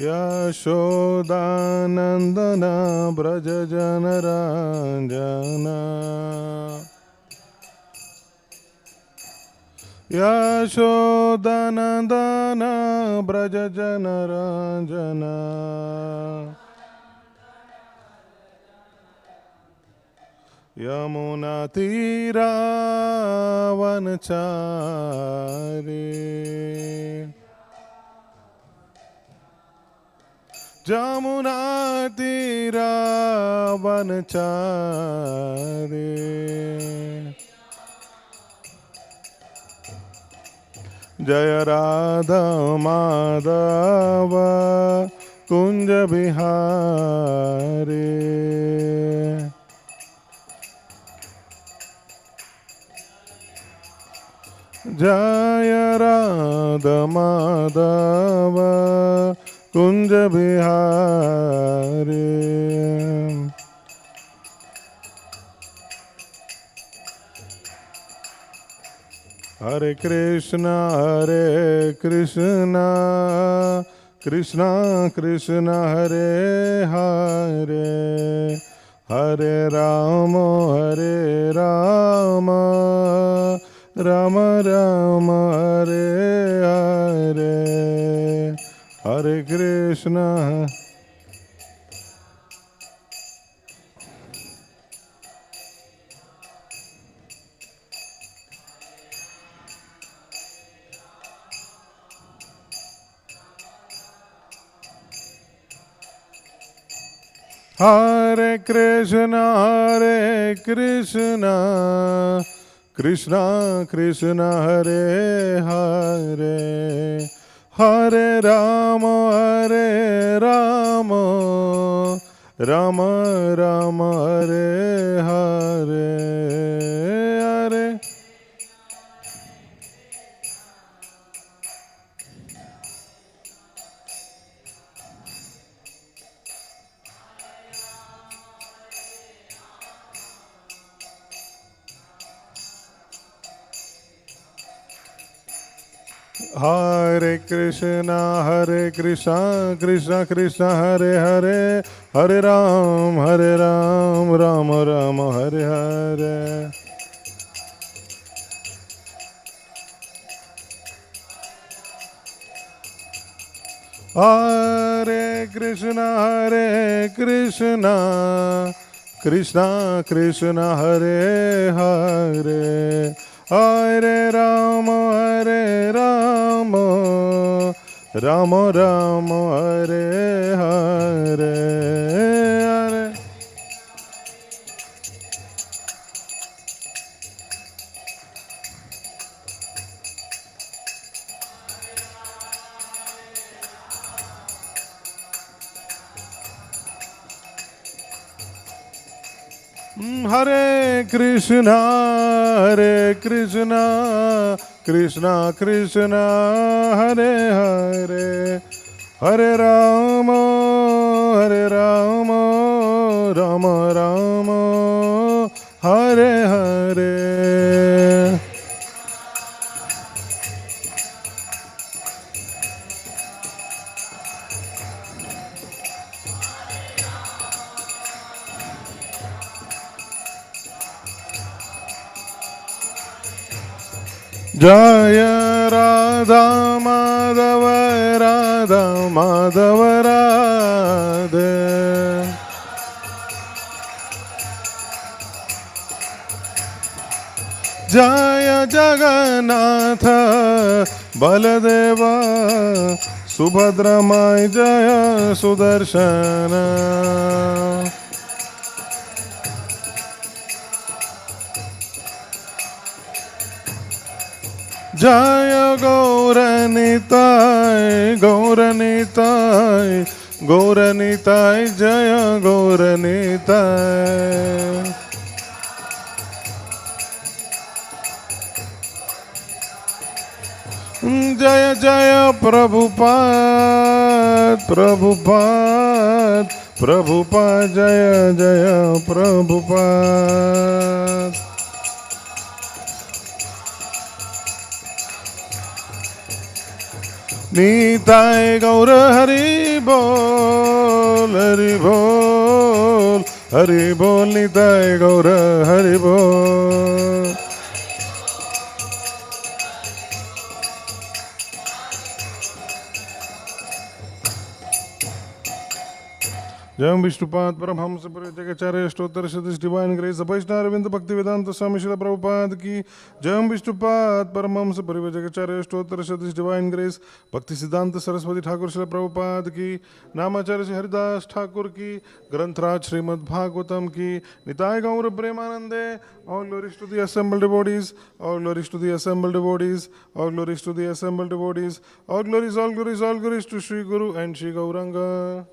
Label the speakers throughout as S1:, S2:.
S1: यशोदानन्दना व्रजजनरञ्जना यशोदानन्दना व्रजजनरञ्जना यमुनातीरावनचारी यमुनातीरावनचारी जय राधा माधव कुंज बिहारी जय राधा माधव कुंज बिहारी हरे कृष्णा कृष्णा कृष्णा हरे हरे हरे राम राम राम हरे हरे हरे कृष्णा हरे कृष्णा कृष्णा कृष्णा हरे हरे हरे राम राम राम हरे हरे हरे हरे कृष्णा कृष्णा कृष्णा हरे हरे हरे राम राम राम हरे हरे हरे कृष्णा कृष्णा कृष्णा हरे हरे हरे राम राम राम हरे हरे हरे हरे कृष्णा कृष्णा कृष्णा हरे हरे हरे राम राम राम हरे हरे जय राधा माधव राधे जय जगन्नाथ बलदेव सुभद्रमाय जय सुदर्शन जय गौरनिताय जय गौरनिताय जय जय प्रभुपाद जय जय Prabhupada Nitai Gaura Hari Bol, Hari Bol, Hari Bol, Nitai Gaura Hari Bol. Jam Vishnupat Paramhamsa Parijakacharya Stotra Satish Divine Grace Vaishnava Arvinda Bhakti Vedanta Swami Srila Prabhupada Ki Jam Vishnupat Paramhamsa Parijakacharya Stotra Satish Divine Grace Bhakti Siddhanta Saraswati Thakur Srila Prabhupada Ki Namacharya Shri Haridas Thakur Ki Granth-raj Śrīmad-Bhāgavatam Ki Nitai Gaura Premanande. All glories to the assembled devotees, all glories to the assembled devotees, all glories to the assembled devotees, all glories, all glories, all glories to Shri Guru and Shri Gauranga.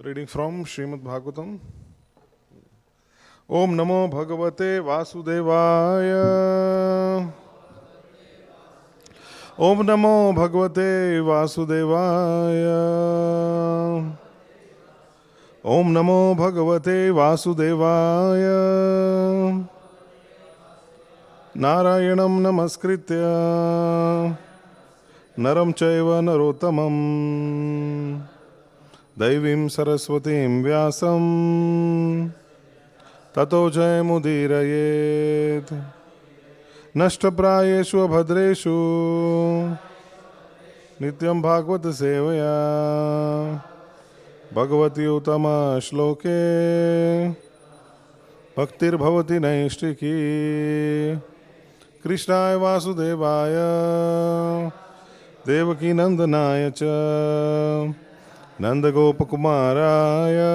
S1: Reading from Śrīmad-Bhāgavatam. Om Namo Bhagavate Vasudevaya. Om Namo Bhagavate Vasudevaya. Om Namo Bhagavate Vasudevaya. Narayanam Namaskritya Naram Chaiva Narottamam Daivim Saraswatim Vyasam Tato Jayamudirayet Nashtaprayeshu Abhadreshu Nityam Bhagavata Sevaya Bhagavati Uttama Shloke Bhaktir Bhavati Naishtiki Krishnaya Vasudevaya Devaki Nandanaya Cha Nanda Gopakumaraya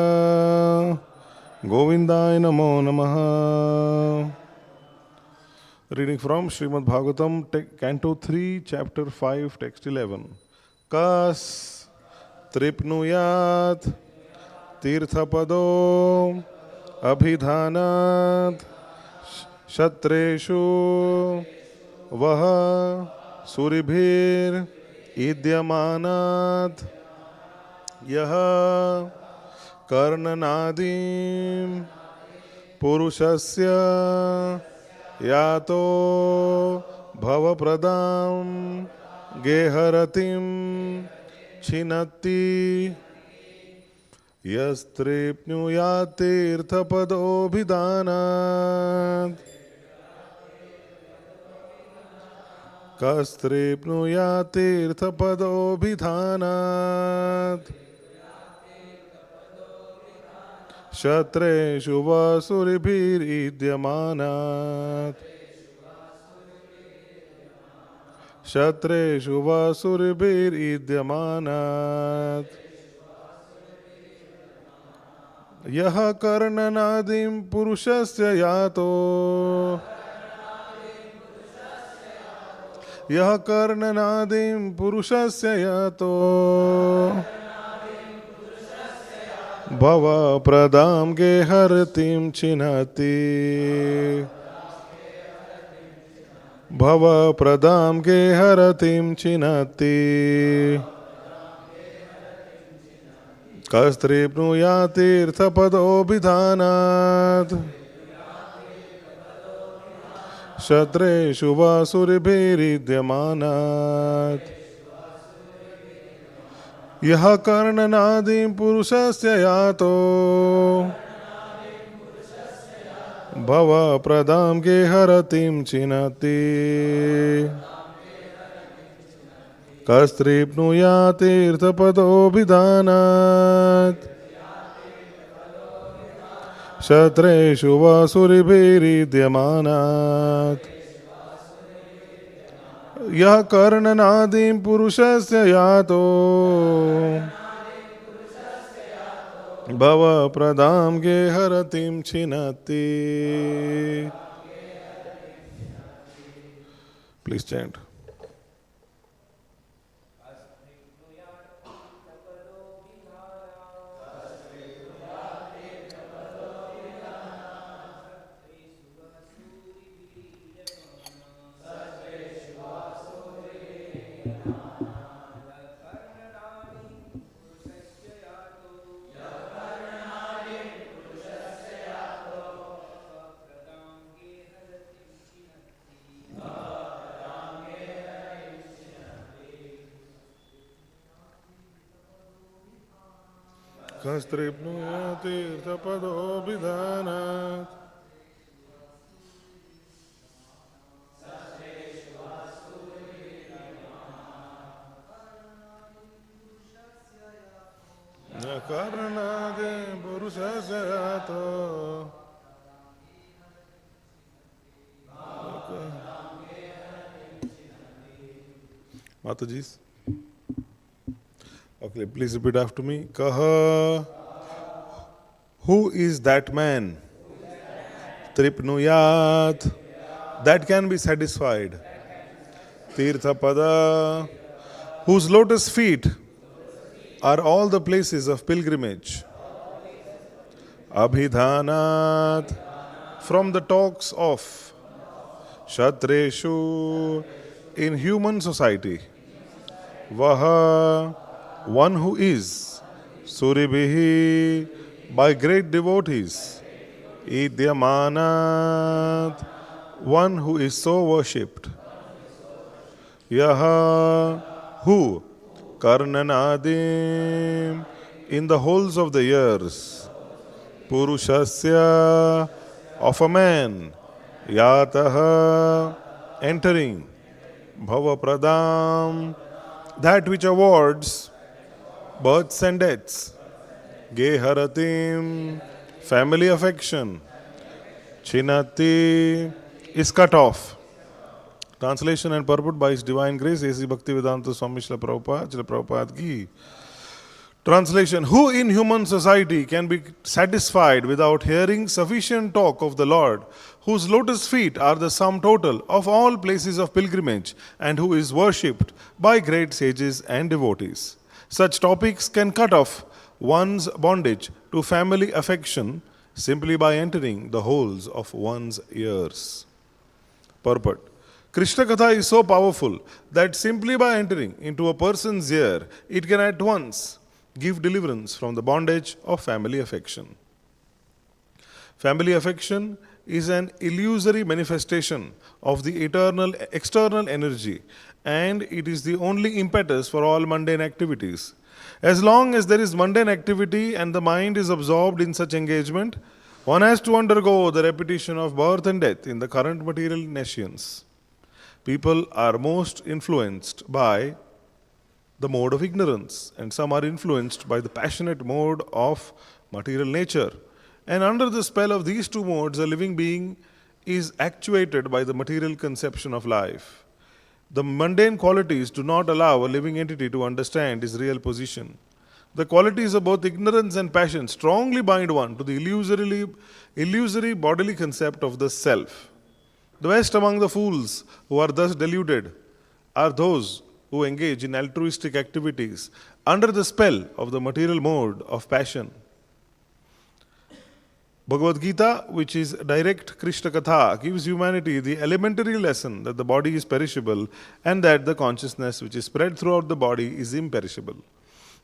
S1: Govindaya Namo Namaha. Reading from Śrīmad-Bhāgavatam, Canto 3, Chapter 5, Text 11. Kas tripnuyat tirthapado abhidhanat shatreshu vaha suribhir idyamanat yaha karnanadim purushasya yato bhavapradam geharatim chinati yastripnuyat kastripnuyat tirthapadobhidhanat Shatreshu vasuribhir idyamanat Shatreshu vasuribhir idyamanat Yaha karnanadim purushasya yato Yaha karnanadim purushasya yato Bhava pradam geharatim chinati Bhava pradam geharatim chinati Kastripnuyatirthapadobhidhanat Shatreshu vasuribhiridyamanat Yaha karnanadim purushasya yato Bhava pradam geharatim chinati Kastripnuyatirthapadobhidhanat Shatreshu vasuribhiridyamanat Yaha karnanadim purushasya yato Bhava pradam geharatim chinati. Please chant. Kastripnuya tirthapado bidhanat. Karnade Purushasayato. Mataji's. Okay, please repeat after me. Kaha. Who is that man? Tripnuyat. That can be satisfied. Tirthapada. Whose lotus feet are all the places of pilgrimage. Abhidhanat. From the talks of Shatreshu in human society. Vaha. One who is Suribhihi by great devotees. Idyamanat. One who is so worshipped. Yaha. Who? Karnanadim. In the holes of the ears. Purushasya. Of a man. Yataha. Entering. Bhavapradam. That which awards births and deaths. Geharatim. Family affection. Chinati. Is cut off. Translation and purport by His Divine Grace, A.C. Bhaktivedanta Swami Srila Prabhupada ki. Translation. Who in human society can be satisfied without hearing sufficient talk of the Lord, whose lotus feet are the sum total of all places of pilgrimage, and who is worshipped by great sages and devotees? Such topics can cut off one's bondage to family affection simply by entering the holes of one's ears. Purport. Krishna Katha is so powerful that simply by entering into a person's ear, it can at once give deliverance from the bondage of family affection. Family affection is an illusory manifestation of the eternal external energy, and it is the only impetus for all mundane activities. As long as there is mundane activity and the mind is absorbed in such engagement, one has to undergo the repetition of birth and death in the current material nations. People are most influenced by the mode of ignorance, and some are influenced by the passionate mode of material nature. And under the spell of these two modes, a living being is actuated by the material conception of life. The mundane qualities do not allow a living entity to understand his real position. The qualities of both ignorance and passion strongly bind one to the illusory bodily concept of the self. The best among the fools who are thus deluded are those who engage in altruistic activities under the spell of the material mode of passion. Bhagavad Gita, which is direct Krishna Katha, gives humanity the elementary lesson that the body is perishable and that the consciousness which is spread throughout the body is imperishable.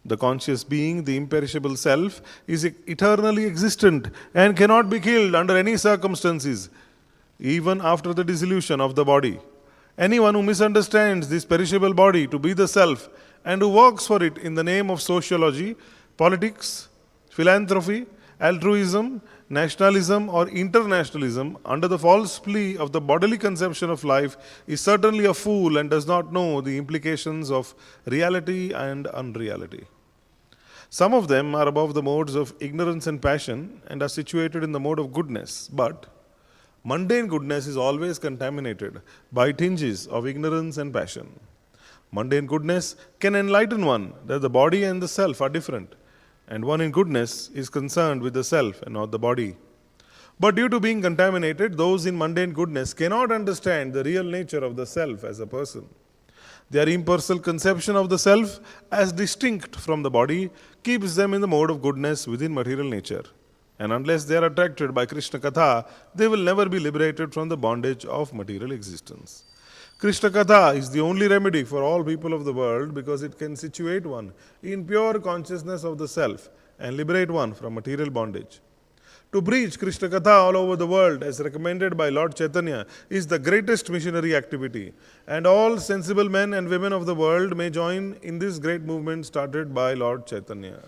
S1: The conscious being, the imperishable self, is eternally existent and cannot be killed under any circumstances, even after the dissolution of the body. Anyone who misunderstands this perishable body to be the self and who works for it in the name of sociology, politics, philanthropy, altruism, nationalism or internationalism under the false plea of the bodily conception of life is certainly a fool and does not know the implications of reality and unreality. Some of them are above the modes of ignorance and passion and are situated in the mode of goodness, but mundane goodness is always contaminated by tinges of ignorance and passion. Mundane goodness can enlighten one that the body and the self are different, and one in goodness is concerned with the self and not the body. But due to being contaminated, those in mundane goodness cannot understand the real nature of the self as a person. Their impersonal conception of the self as distinct from the body keeps them in the mode of goodness within material nature. And unless they are attracted by Krishna Katha, they will never be liberated from the bondage of material existence. Krishna Katha is the only remedy for all people of the world because it can situate one in pure consciousness of the self and liberate one from material bondage. To preach Krishna Katha all over the world as recommended by Lord Chaitanya is the greatest missionary activity, and all sensible men and women of the world may join in this great movement started by Lord Chaitanya.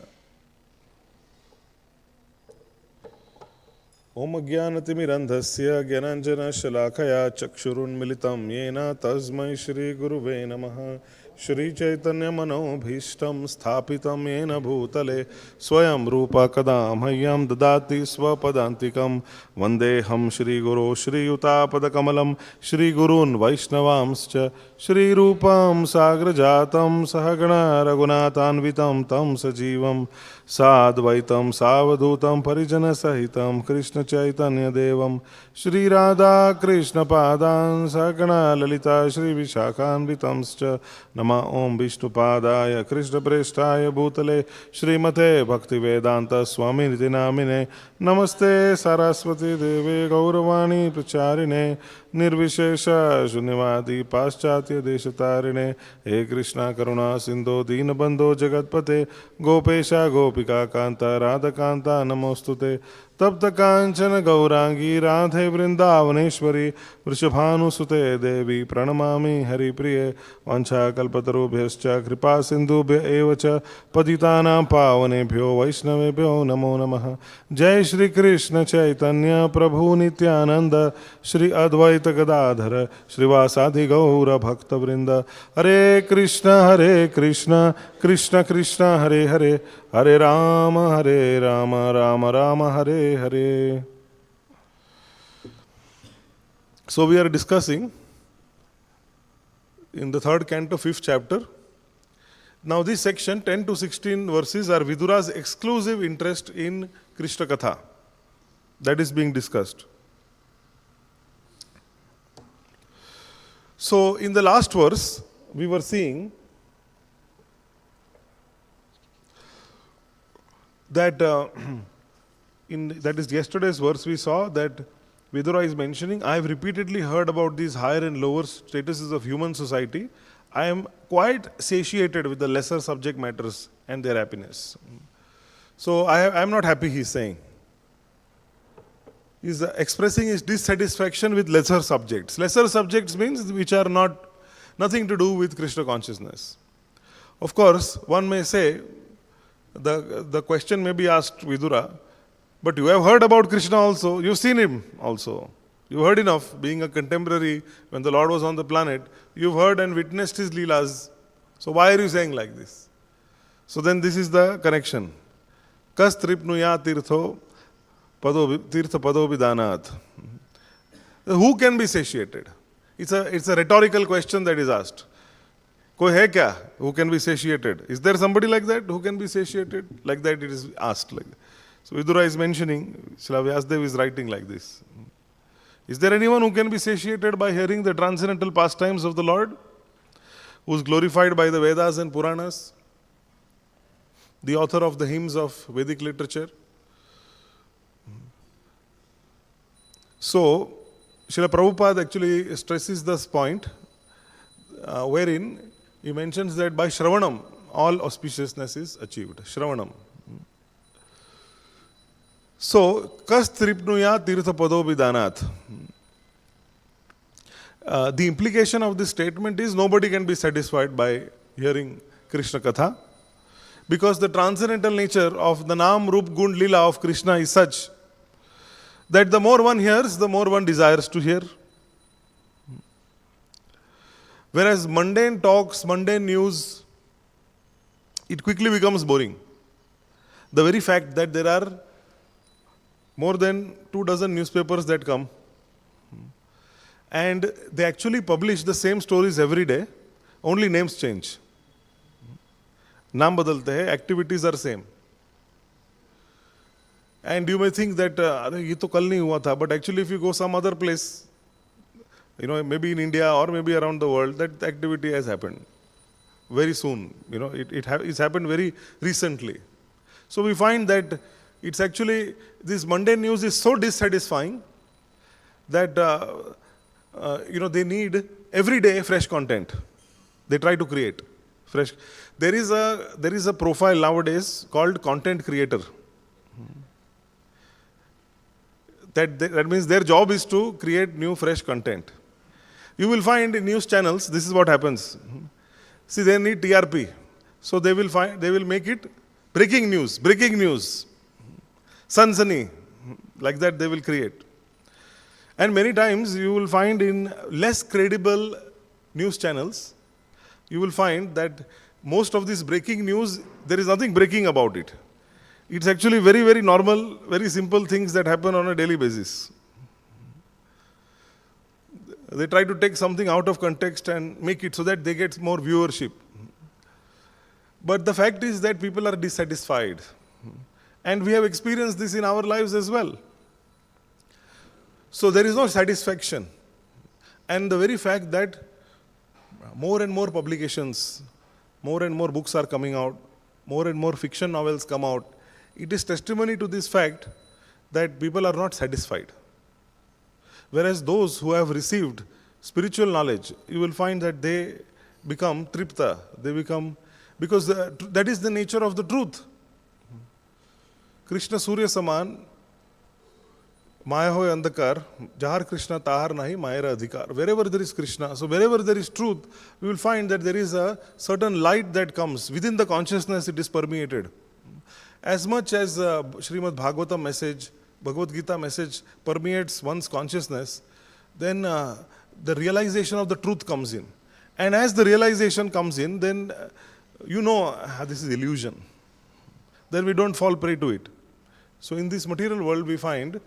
S1: Om Jnanatimirandhasya Jnananjana Shalakaya Chakshurunmilitam Yena Tasmai Shri Guruve Namaha Shri Chaitanya Manobhishtam Sthapitam Yena Bhutale Swayam Rupa Kadamhayyam Dadati Swapadantikam Vandeham Shri Guru Shri Utapadakamalam Shri Gurun Vaishnavamscha Shri Rupam Sagrajatam Sahagana Raghunatanvitam Tam Sajivam Sadvaitam Savadutam Parijana Sahitam Krishna Chaitanya Devam Shri Radha Krishna Padan Sakana Lalita Shri Vishakhanvitamscha Nama Om Vishnu Padaya Krishna Preshtaya Bhutale Srimate Bhaktivedanta Swami Niti Namine Namaste Saraswati Deve Gauravani Pracharine Nirvishesha Shunyavadi Paschatya Deshatarine He Krishna Karuna Sindho Deenabandho Jagatpate Gopesha Gopika Kanta Radha Kanta Namostute Tapta Kanchana Gaurangi Radhe Vrindavaneshwari Vrishabhanusute Devi Pranamami Hari Priye Vancha Kalpatarubhyascha Kripa Sindhubhya Evacha Patitanam Pavanebhyo Vaishnavebhyo Namo Namaha Jai Shri Krishna Chaitanya Prabhu Nityananda Shri Advaita Gadadhara Srivasadi Gaura Bhakta Vrinda Hare Krishna Krishna Krishna Hare Hare Hare Rama Rama Rama Hare Hare. So we are discussing in the third canto, 5th chapter. Now this section, 10 to 16 verses, are Vidura's exclusive interest in Krishna Katha. That is being discussed. So in the last verse, we were seeing that that is yesterday's verse, we saw that Vidura is mentioning, I have repeatedly heard about these higher and lower statuses of human society. I am quite satiated with the lesser subject matters and their happiness. So I am not happy, he is saying. He is expressing his dissatisfaction with lesser subjects. Lesser subjects means which are nothing to do with Krishna consciousness. Of course, one may say, the question may be asked Vidura, but you have heard about Krishna also, you've seen him also. You heard enough, being a contemporary when the Lord was on the planet, you've heard and witnessed his leelas. So why are you saying like this? So then this is the connection. Kas tripnuya tirtha pado vidanat. Who can be satiated? It's a rhetorical question that is asked. Koi hai kya? Who can be satiated? Is there somebody like that who can be satiated? Like that it is asked. Like that. So Vidura is mentioning, Srila Vyasadeva is writing like this. Is there anyone who can be satiated by hearing the transcendental pastimes of the Lord, who is glorified by the Vedas and Puranas, the author of the hymns of Vedic literature? So, Srila Prabhupada actually stresses this point, wherein he mentions that by Shravanam, all auspiciousness is achieved. Shravanam. So, kas tripnuya tirtha pado vidanat. The implication of this statement is nobody can be satisfied by hearing Krishna Katha, because the transcendental nature of the Nam, Rup, Gund, Lila of Krishna is such that the more one hears, the more one desires to hear. Whereas mundane talks, mundane news, it quickly becomes boring. The very fact that there are more than 24 newspapers that come, and they actually publish the same stories every day, only names change. Naam badalte hai, activities are same. And you may think that, ye to kal nahi hua tha, but actually if you go some other place, maybe in India or maybe around the world, that activity has happened very soon. It's happened very recently. So we find that it's actually, this mundane news is so dissatisfying that, they need every day fresh content. They try to create fresh. There is a profile nowadays called content creator. That means their job is to create new fresh content. You will find in news channels, this is what happens. See, they need TRP. So they will make it breaking news, Sansani. Like that they will create. And many times you will find in less credible news channels, you will find that most of this breaking news, there is nothing breaking about it. It's actually very, very normal, very simple things that happen on a daily basis. They try to take something out of context and make it so that they get more viewership. But the fact is that people are dissatisfied. And we have experienced this in our lives as well. So there is no satisfaction. And the very fact that more and more publications, more and more books are coming out, more and more fiction novels come out, it is testimony to this fact that people are not satisfied. Whereas those who have received spiritual knowledge, you will find that they become tripta, they become, because that is the nature of the truth. Krishna Surya Saman, Maya hoy andhakar, jahar Krishna tahar nahi mayera adhikar. Wherever there is Krishna, so wherever there is truth, we will find that there is a certain light that comes. Within the consciousness it is permeated. As much as Śrīmad-Bhāgavatam message, Bhagavad Gita message permeates one's consciousness, then the realization of the truth comes in. And as the realization comes in, then you know this is illusion. Then we don't fall prey to it. So in this material world we find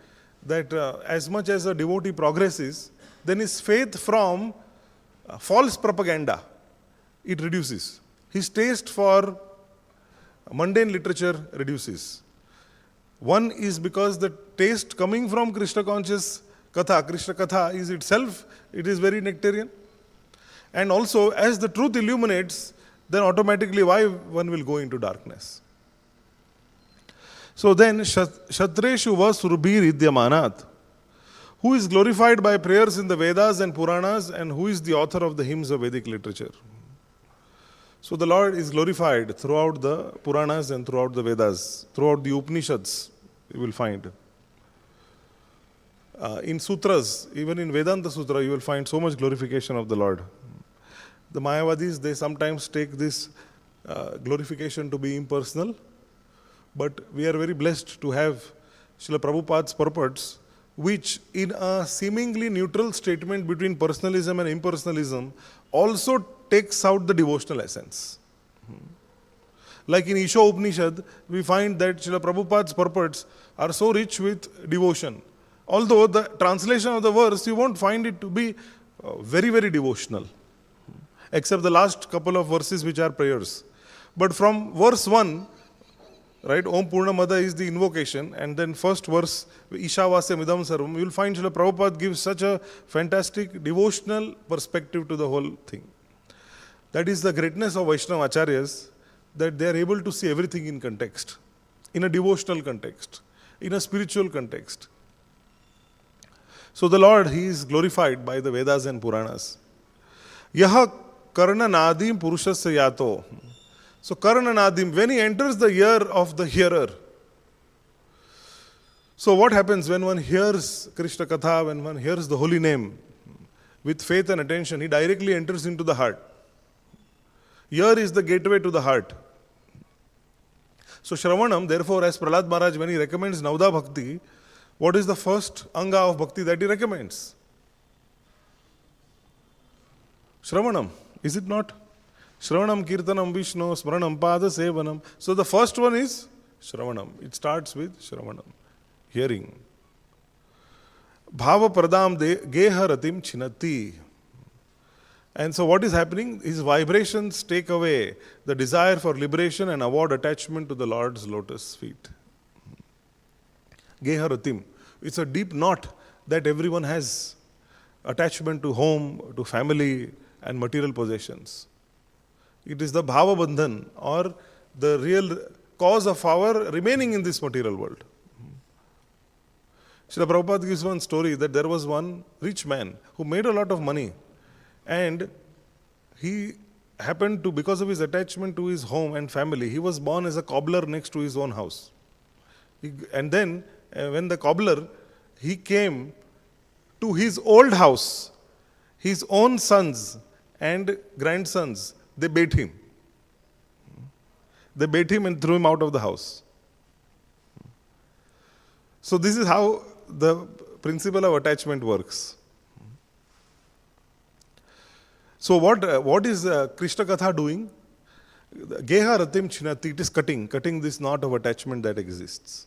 S1: that as much as a devotee progresses, then his faith from false propaganda, it reduces. His taste for mundane literature reduces. One is because the taste coming from Krishna conscious Katha, Krishna Katha is itself, it is very nectarian. And also, as the truth illuminates, then automatically why one will go into darkness. So then, Shatreshu va Surbhir Idyamanat. Who is glorified by prayers in the Vedas and Puranas, and who is the author of the hymns of Vedic literature? So the Lord is glorified throughout the Puranas and throughout the Vedas, throughout the Upanishads, you will find. In sutras, even in Vedanta Sutra, you will find so much glorification of the Lord. The Mayavadis, they sometimes take this glorification to be impersonal, but we are very blessed to have Srila Prabhupada's purports, which in a seemingly neutral statement between personalism and impersonalism also takes out the devotional essence. Like in Isha Upanishad, we find that Srila Prabhupada's purports are so rich with devotion. Although the translation of the verse, you won't find it to be very, very devotional, except the last couple of verses which are prayers. But from verse 1, right, Om Purnamada is the invocation, and then first verse, Ishavasya Midam Sarvam, you will find Srila Prabhupada gives such a fantastic devotional perspective to the whole thing. That is the greatness of Vaishnava Acharyas, that they are able to see everything in context, in a devotional context, in a spiritual context. So the Lord, He is glorified by the Vedas and Puranas. Yaha Karna Nadim Purushasya Yato. So Karna Nadim, when he enters the ear of the hearer. So what happens when one hears Krishna Katha, when one hears the holy name with faith and attention, he directly enters into the heart. Ear is the gateway to the heart. So Shravanam, therefore, as Prahlad Maharaj, when he recommends Navda Bhakti, what is the first anga of bhakti that he recommends? Shravanam, is it not? Shravanam, Kirtanam, Vishnu, Smaranam, Pada, Sevanam. So the first one is Shravanam. It starts with Shravanam, hearing. Bhava Pradam Geha Ratim Chinati. And so what is happening? His vibrations take away the desire for liberation and avoid attachment to the Lord's lotus feet. Geha Ratim. It's a deep knot that everyone has. Attachment to home, to family and material possessions. It is the Bhava Bandhan, or the real cause of our remaining in this material world. Srila Prabhupada gives one story that there was one rich man who made a lot of money, and he happened to, because of his attachment to his home and family, he was born as a cobbler next to his own house. And then when the cobbler, he came to his old house, his own sons and grandsons, they bait him. They bait him and threw him out of the house. So this is how the principle of attachment works. So what is Krishna Katha doing? Geha ratim chinati, it is cutting this knot of attachment that exists.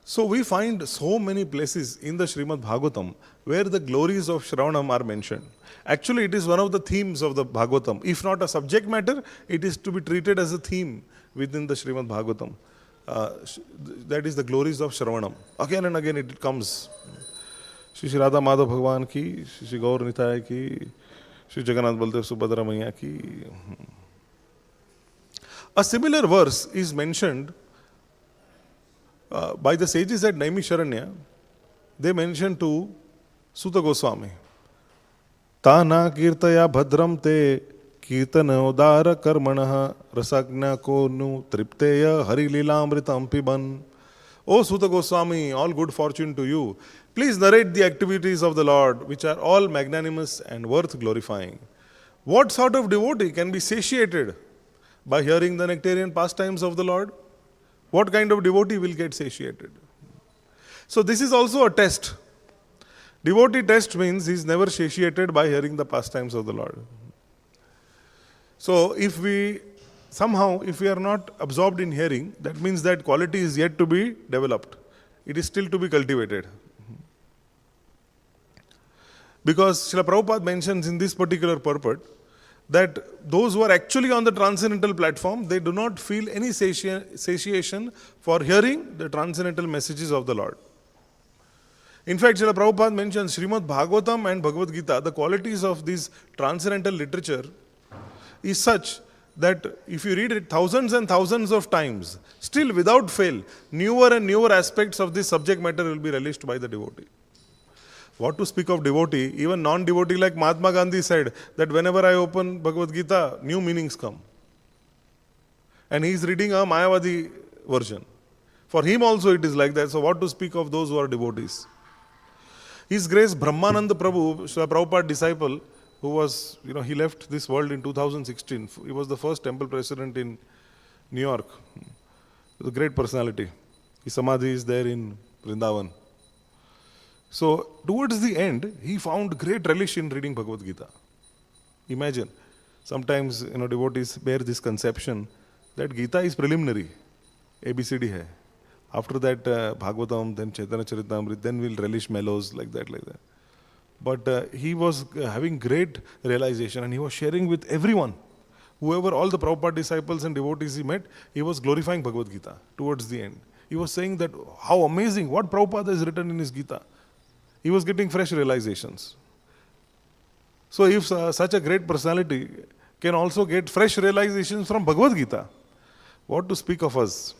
S1: So we find so many places in the Śrīmad-Bhāgavatam where the glories of Shravanam are mentioned. Actually, it is one of the themes of the Bhagavatam. If not a subject matter, it is to be treated as a theme within the Śrīmad-Bhāgavatam. That is the glories of Shravanam. Again and again it comes. Shri Radha Madhav Bhagavan ki, Shri Gaur Nitai ki, Shri Jagannath Baldev Subhadra Maiya ki. A similar verse is mentioned by the sages at Naimisharanya. They mention to Sukadeva Goswami. Tana kirtaya bhadram te kirtana udara karmanaha rasagna ko nu tripteya hari lilamritam piban. O Sukadeva Goswami, all good fortune to you. Please narrate the activities of the Lord, which are all magnanimous and worth glorifying. What sort of devotee can be satiated by hearing the nectarian pastimes of the Lord? What kind of devotee will get satiated? So this is also a test. Devotee test means he is never satiated by hearing the pastimes of the Lord. So if we are not absorbed in hearing, that means that quality is yet to be developed. It is still to be cultivated. Because Srila Prabhupada mentions in this particular purport that those who are actually on the transcendental platform, they do not feel any satiation for hearing the transcendental messages of the Lord. In fact, Srila Prabhupada mentions Śrīmad-Bhāgavatam and Bhagavad Gita, the qualities of this transcendental literature is such that if you read it thousands and thousands of times, still without fail, newer and newer aspects of this subject matter will be relished by the devotee. What to speak of devotee? Even non-devotee like Mahatma Gandhi said that whenever I open Bhagavad Gita, new meanings come. And he is reading a Mayavadi version. For him also it is like that. So what to speak of those who are devotees? His Grace Brahmananda Prabhu, Srila Prabhupada disciple, who was, he left this world in 2016. He was the first temple president in New York. He was a great personality. His samadhi is there in Vrindavan. So towards the end, he found great relish in reading Bhagavad Gita. Imagine, sometimes devotees bear this conception that Gita is preliminary, ABCD hai. After that, Bhagavatam, then Chaitanya Charitamrita, then we'll relish mellows like that. But he was having great realization and he was sharing with everyone. Whoever, all the Prabhupada disciples and devotees he met, he was glorifying Bhagavad Gita towards the end. He was saying that how amazing, what Prabhupada has written in his Gita. He was getting fresh realizations. So if such a great personality can also get fresh realizations from Bhagavad Gita, what to speak of us?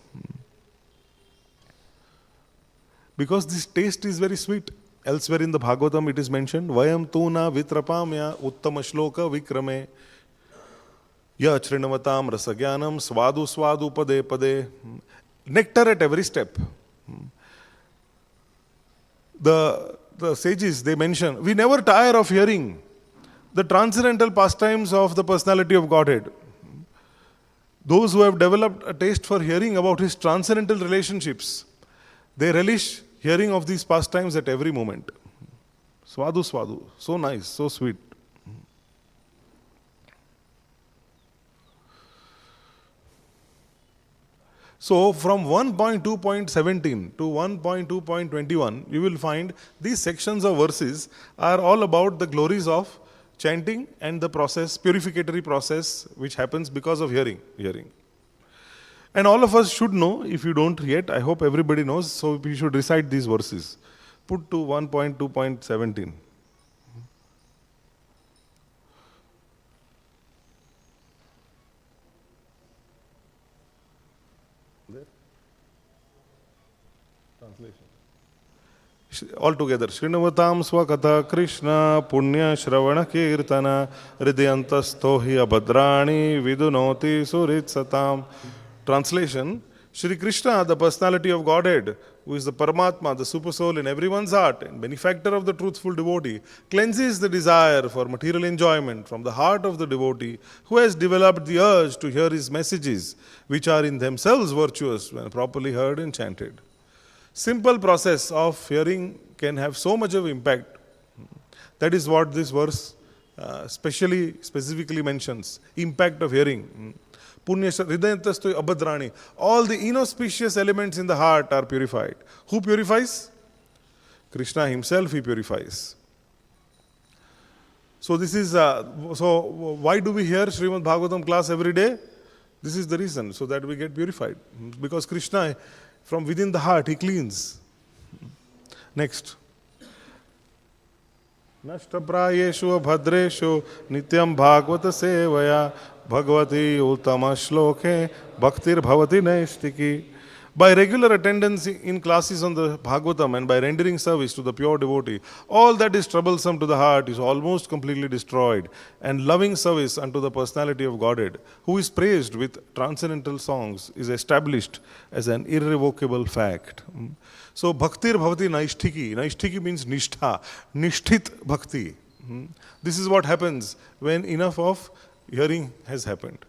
S1: Because this taste is very sweet. Elsewhere in the Bhagavatam it is mentioned, Vayam tuna vitrapamya uttama shloka vikrame ya chrinavatam rasagyanam swadu swadu pade pade. Nectar at every step. The sages, they mention, we never tire of hearing the transcendental pastimes of the personality of Godhead. Those who have developed a taste for hearing about his transcendental relationships, they relish hearing of these pastimes at every moment. Swadu swadu, so nice, so sweet. So from 1.2.17 to 1.2.21, you will find these sections of verses are all about the glories of chanting and the process, purificatory process, which happens because of hearing. And all of us should know, if you don't yet, I hope everybody knows, so we should recite these verses. Put to 1.2.17. All together. Srinavatam swakatha Krishna punya shravana kirtana hridayantasto hi abhadrani vidunoti suritsatam. Translation: Shri Krishna, the personality of Godhead, who is the Paramatma, the super soul in everyone's heart, and benefactor of the truthful devotee, cleanses the desire for material enjoyment from the heart of the devotee who has developed the urge to hear his messages, which are in themselves virtuous when properly heard and chanted. Simple process of hearing can have so much of impact. That is what this verse specifically mentions, impact of hearing. Punya hridayantastoi abhadrani. All the inauspicious elements in the heart are purified. Who purifies? Krishna himself, he purifies. So this is, why do we hear Śrīmad-Bhāgavatam class every day? This is the reason, so that we get purified. Because Krishna, from within the heart, he cleans. Next. Nashtaprayeshu bhadreshu nityam bhagavata sevaya bhagavati uttama shloke bhaktir bhavati naistiki. By regular attendance in classes on the Bhagavatam and by rendering service to the pure devotee, all that is troublesome to the heart is almost completely destroyed, and loving service unto the personality of Godhead, who is praised with transcendental songs, is established as an irrevocable fact. So, bhaktir bhavati naishtiki. Naishtiki means nishtha, nishthit bhakti. This is what happens when enough of hearing has happened.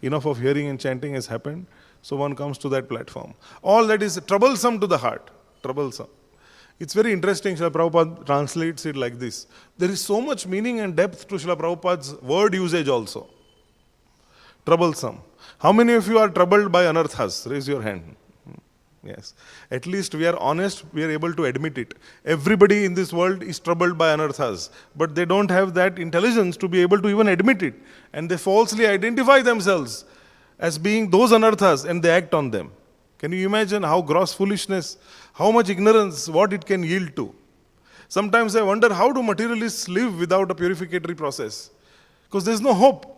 S1: Enough of hearing and chanting has happened. So one comes to that platform. All that is troublesome to the heart. Troublesome. It's very interesting. Srila Prabhupada translates it like this. There is so much meaning and depth to Srila Prabhupada's word usage also. Troublesome. How many of you are troubled by anarthas? Raise your hand. Yes. At least we are honest, we are able to admit it. Everybody in this world is troubled by anarthas, but they don't have that intelligence to be able to even admit it. And they falsely identify themselves as being those anarthas, and they act on them. Can you imagine how gross foolishness, how much ignorance, what it can yield to? Sometimes I wonder, how do materialists live without a purificatory process? Because there's no hope.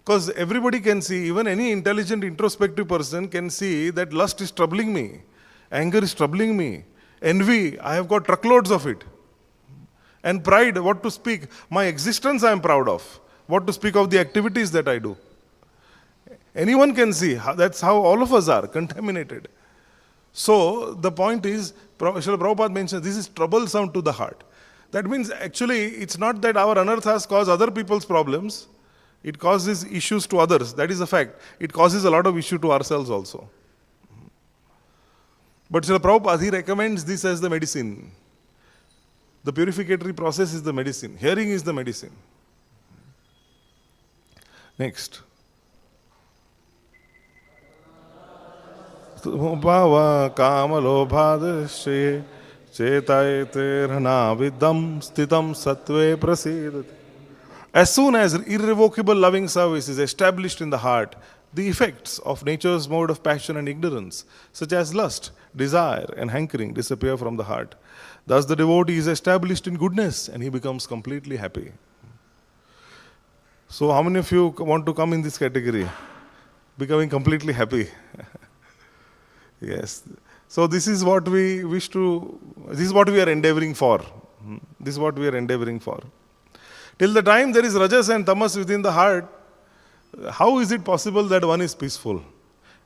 S1: Because everybody can see, even any intelligent, introspective person can see that lust is troubling me, anger is troubling me, envy, I have got truckloads of it. And pride, what to speak? My existence I am proud of. What to speak of the activities that I do? Anyone can see, that's how all of us are, contaminated. So, the point is, Srila Prabhupada mentions, this is troublesome to the heart. That means, actually, it's not that our anarthas cause other people's problems, it causes issues to others, that is a fact. It causes a lot of issue to ourselves also. But Srila Prabhupada, he recommends this as the medicine. The purificatory process is the medicine. Hearing is the medicine. Next. Bhava kamalobhadashe chetayate ranavidam stitam satve prasidati. As soon as irrevocable loving service is established in the heart, the effects of nature's mode of passion and ignorance, such as lust, desire, and hankering, disappear from the heart. Thus the devotee is established in goodness and he becomes completely happy. So how many of you want to come in this category? Becoming completely happy. Yes. So this is what we wish to, this is what we are endeavoring for. This is what we are endeavoring for. Till the time there is rajas and tamas within the heart, how is it possible that one is peaceful?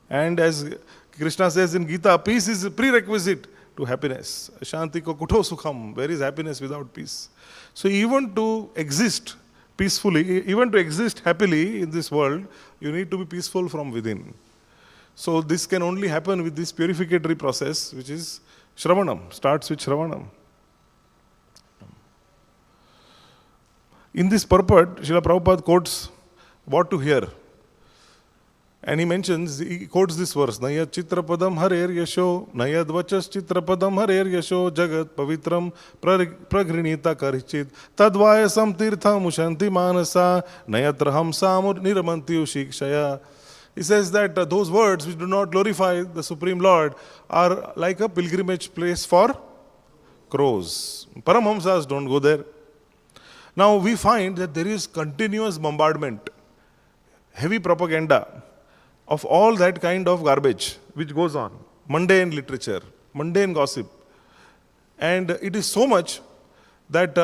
S1: And as Krishna says in Gita, peace is a prerequisite to happiness. Shanti ko kuto sukham. Where is happiness without peace? So even to exist peacefully, even to exist happily in this world, you need to be peaceful from within. So this can only happen with this purificatory process, which is Shravanam, starts with Shravanam. In this purport, Srila Prabhupada quotes what to hear. And he quotes this verse, Nayad Chitrapadam Harer Yasho, Nayad Vachas Chitrapadam Harer Yasho, Jagat Pavitram Pragrinita Karichit, Tadvayasam Tirtha Mushanti Manasa, Nayatraham Samur Niramanti Ushikshaya. He says that those words which do not glorify the Supreme Lord are like a pilgrimage place for crows. Paramhamsas don't go there. Now we find that there is continuous bombardment, heavy propaganda of all that kind of garbage which goes on. Mundane literature, mundane gossip. And it is so much that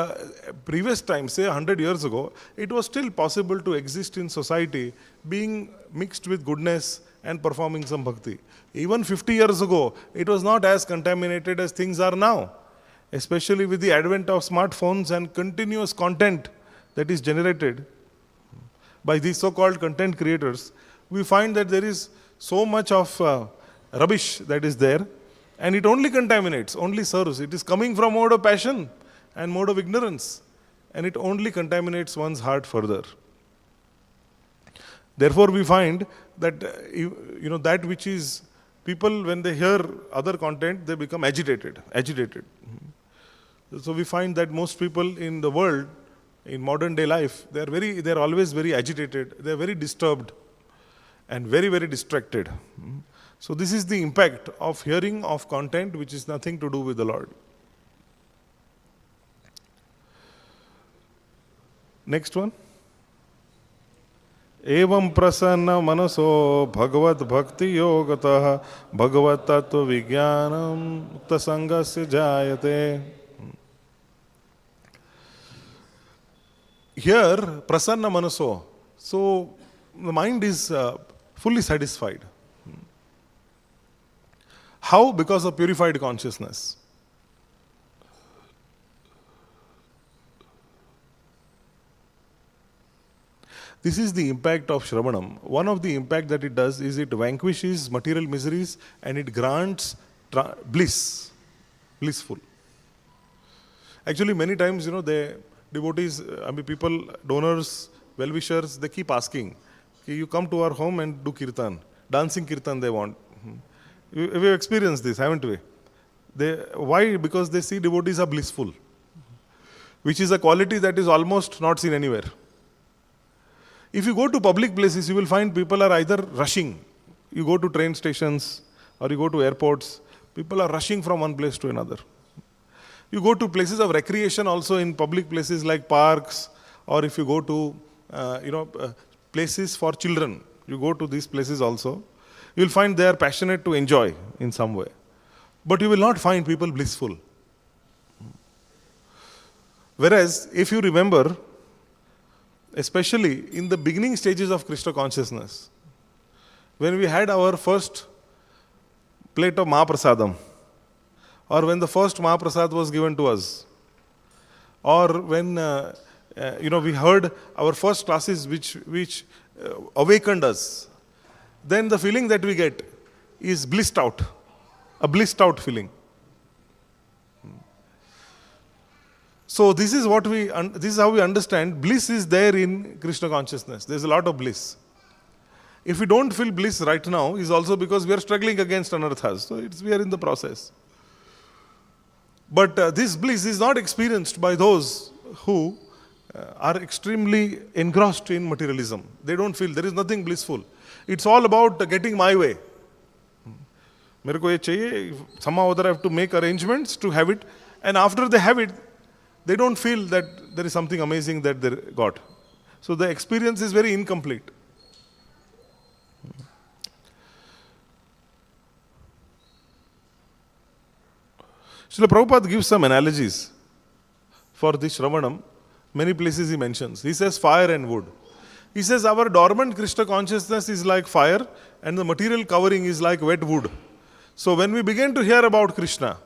S1: previous times, say 100 years ago, it was still possible to exist in society being mixed with goodness and performing some bhakti. Even 50 years ago, it was not as contaminated as things are now, especially with the advent of smartphones and continuous content that is generated by these so-called content creators. We find that there is so much of rubbish that is there, and it only contaminates, only serves. It is coming from mode of passion and mode of ignorance, and it only contaminates one's heart further. Therefore, we find that that which is people, when they hear other content, they become agitated. So we find that most people in the world, in modern day life, they are always very agitated. They are very disturbed and very, very distracted. So this is the impact of hearing of content which is nothing to do with the Lord. Next one. Evam prasanna manaso bhagavad bhakti yogatah bhagavad tattva vijnanam mukta sangasya jayate. Here, prasanna manaso. So the mind is fully satisfied. How? Because of purified consciousness. This is the impact of Shravanam. One of the impact that it does is it vanquishes material miseries and it grants bliss, blissful. Actually, many times, devotees, people, donors, well-wishers, they keep asking, you come to our home and do kirtan. Dancing kirtan they want. We've experienced this, haven't we? Why? Because they see devotees are blissful, which is a quality that is almost not seen anywhere. If you go to public places, you will find people are either rushing. You go to train stations or you go to airports, people are rushing from one place to another. You go to places of recreation also in public places like parks, or if you go to places for children, you go to these places also, you will find they are passionate to enjoy in some way. But you will not find people blissful. Whereas, if you remember, especially in the beginning stages of Krishna consciousness, when we had our first plate of Mahaprasadam, or when the first Mahaprasad was given to us, or when we heard our first classes which awakened us, then the feeling that we get is blissed out, a blissed out feeling. So this is how we understand bliss is there in Krishna consciousness. There's a lot of bliss. If we don't feel bliss right now, is also because we are struggling against anarthas. So we are in the process. But this bliss is not experienced by those who are extremely engrossed in materialism. They don't feel there is nothing blissful. It's all about getting my way. मेरे को ये चाहिए, somehow or other I have to make arrangements to have it, and after they have it, they don't feel that there is something amazing that they got. So the experience is very incomplete. Srila Prabhupada gives some analogies for this Shravanam. Many places he mentions. He says fire and wood. He says our dormant Krishna consciousness is like fire and the material covering is like wet wood. So when we begin to hear about Krishna,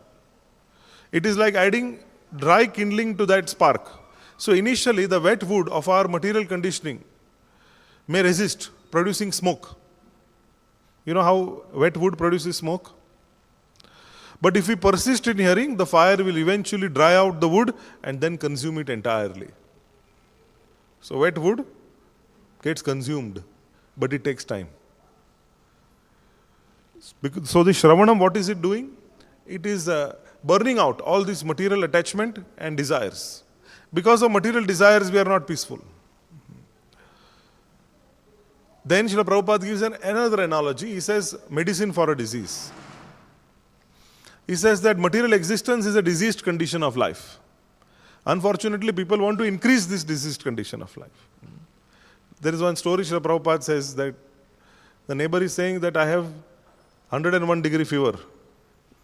S1: it is like adding dry kindling to that spark. So initially the wet wood of our material conditioning may resist producing smoke. You know how wet wood produces smoke? But if we persist in hearing, the fire will eventually dry out the wood and then consume it entirely. So wet wood gets consumed, but it takes time. So the Shravanam, what is it doing? It is burning out all this material attachment and desires. Because of material desires, we are not peaceful. Then Srila Prabhupada gives another analogy. He says, medicine for a disease. He says that material existence is a diseased condition of life. Unfortunately, people want to increase this diseased condition of life. There is one story, Srila Prabhupada says that the neighbor is saying that I have 101 degree fever.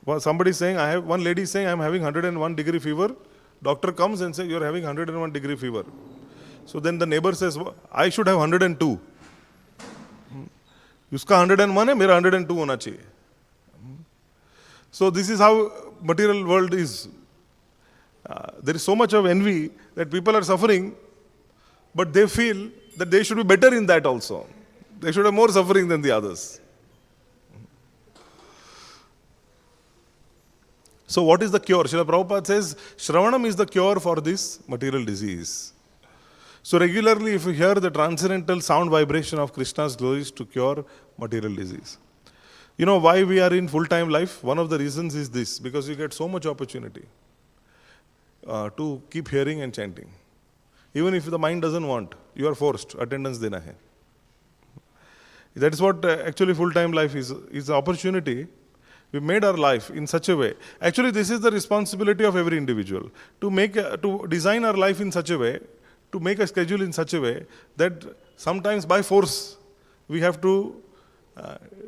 S1: Well, somebody is saying, one lady is saying I am having 101 degree fever. Doctor comes and says, you are having 101 degree fever. So then the neighbor says, I should have 102. उसका 101 है, मेरा 102 होना चाहिए. So this is how material world is. There is so much of envy that people are suffering, but they feel that they should be better in that also. They should have more suffering than the others. So what is the cure? Srila Prabhupada says, Shravanam is the cure for this material disease. So regularly, if you hear the transcendental sound vibration of Krishna's glories to cure material disease. You know why we are in full-time life? One of the reasons is this, because you get so much opportunity to keep hearing and chanting. Even if the mind doesn't want, you are forced. Attendance dena hai. That is what actually full-time life is the opportunity. We made our life in such a way. Actually, this is the responsibility of every individual. To design our life in such a way, to make a schedule in such a way that sometimes by force, we have to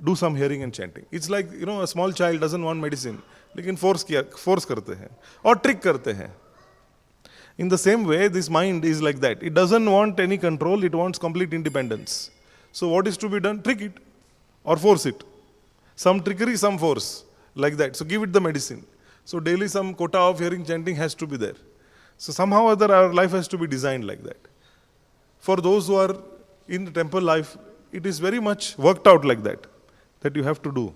S1: do some hearing and chanting. It's like, a small child doesn't want medicine, लेकिन force करते हैं और trick करते हैं. In the same way, this mind is like that. It doesn't want any control, it wants complete independence. So what is to be done? Trick it or force it. Some trickery, some force, like that. So give it the medicine. So daily some quota of hearing chanting has to be there. So somehow or other our life has to be designed like that. For those who are in the temple life, it is very much worked out like that you have to do.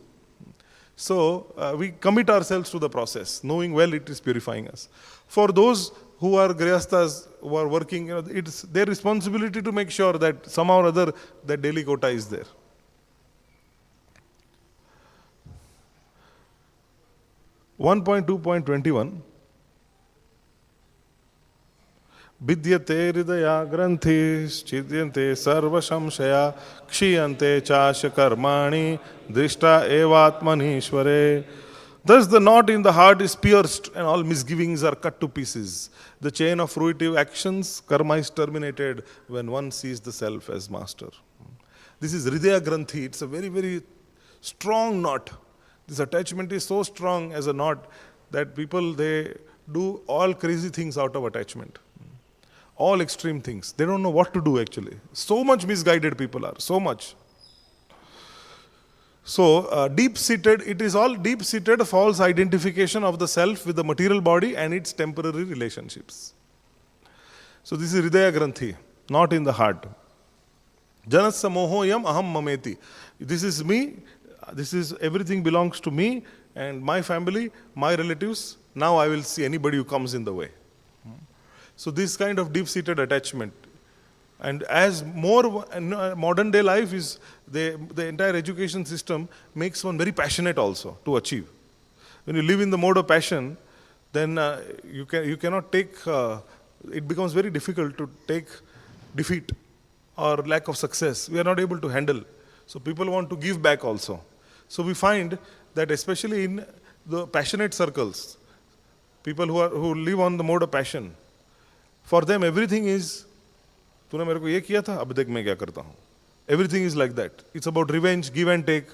S1: So we commit ourselves to the process, knowing well it is purifying us. For those who are grihasthas, who are working, it's their responsibility to make sure that somehow or other that daily quota is there. One 2.21 Vidyate hridaya granthi chidyante sarva samshaya kshiyante chasya karmani drishta evatmanishvare. Thus the knot in the heart is pierced and all misgivings are cut to pieces. The chain of fruitive actions, karma is terminated when one sees the self as master. This is hridaya granthi. It's a very, very strong knot. This attachment is so strong as a knot that people, they do all crazy things out of attachment. All extreme things. They don't know what to do actually. So much misguided people are. So much. So deep-seated, it is all deep-seated false identification of the self with the material body and its temporary relationships. So this is hridaya granthi, not in the heart. Janasya mohoyam aham mameti. This is me. This is everything belongs to me and my family, my relatives. Now I will see anybody who comes in the way. So this kind of deep-seated attachment. And as more modern day life is, the entire education system makes one very passionate also to achieve. When you live in the mode of passion, then you cannot take, it becomes very difficult to take defeat or lack of success. We are not able to handle. So people want to give back also. So we find that especially in the passionate circles, people who live on the mode of passion, for them everything is, तूने मेरे को ये किया था, अब देख मैं क्या करता हूँ. Everything is like that. It's about revenge, give and take.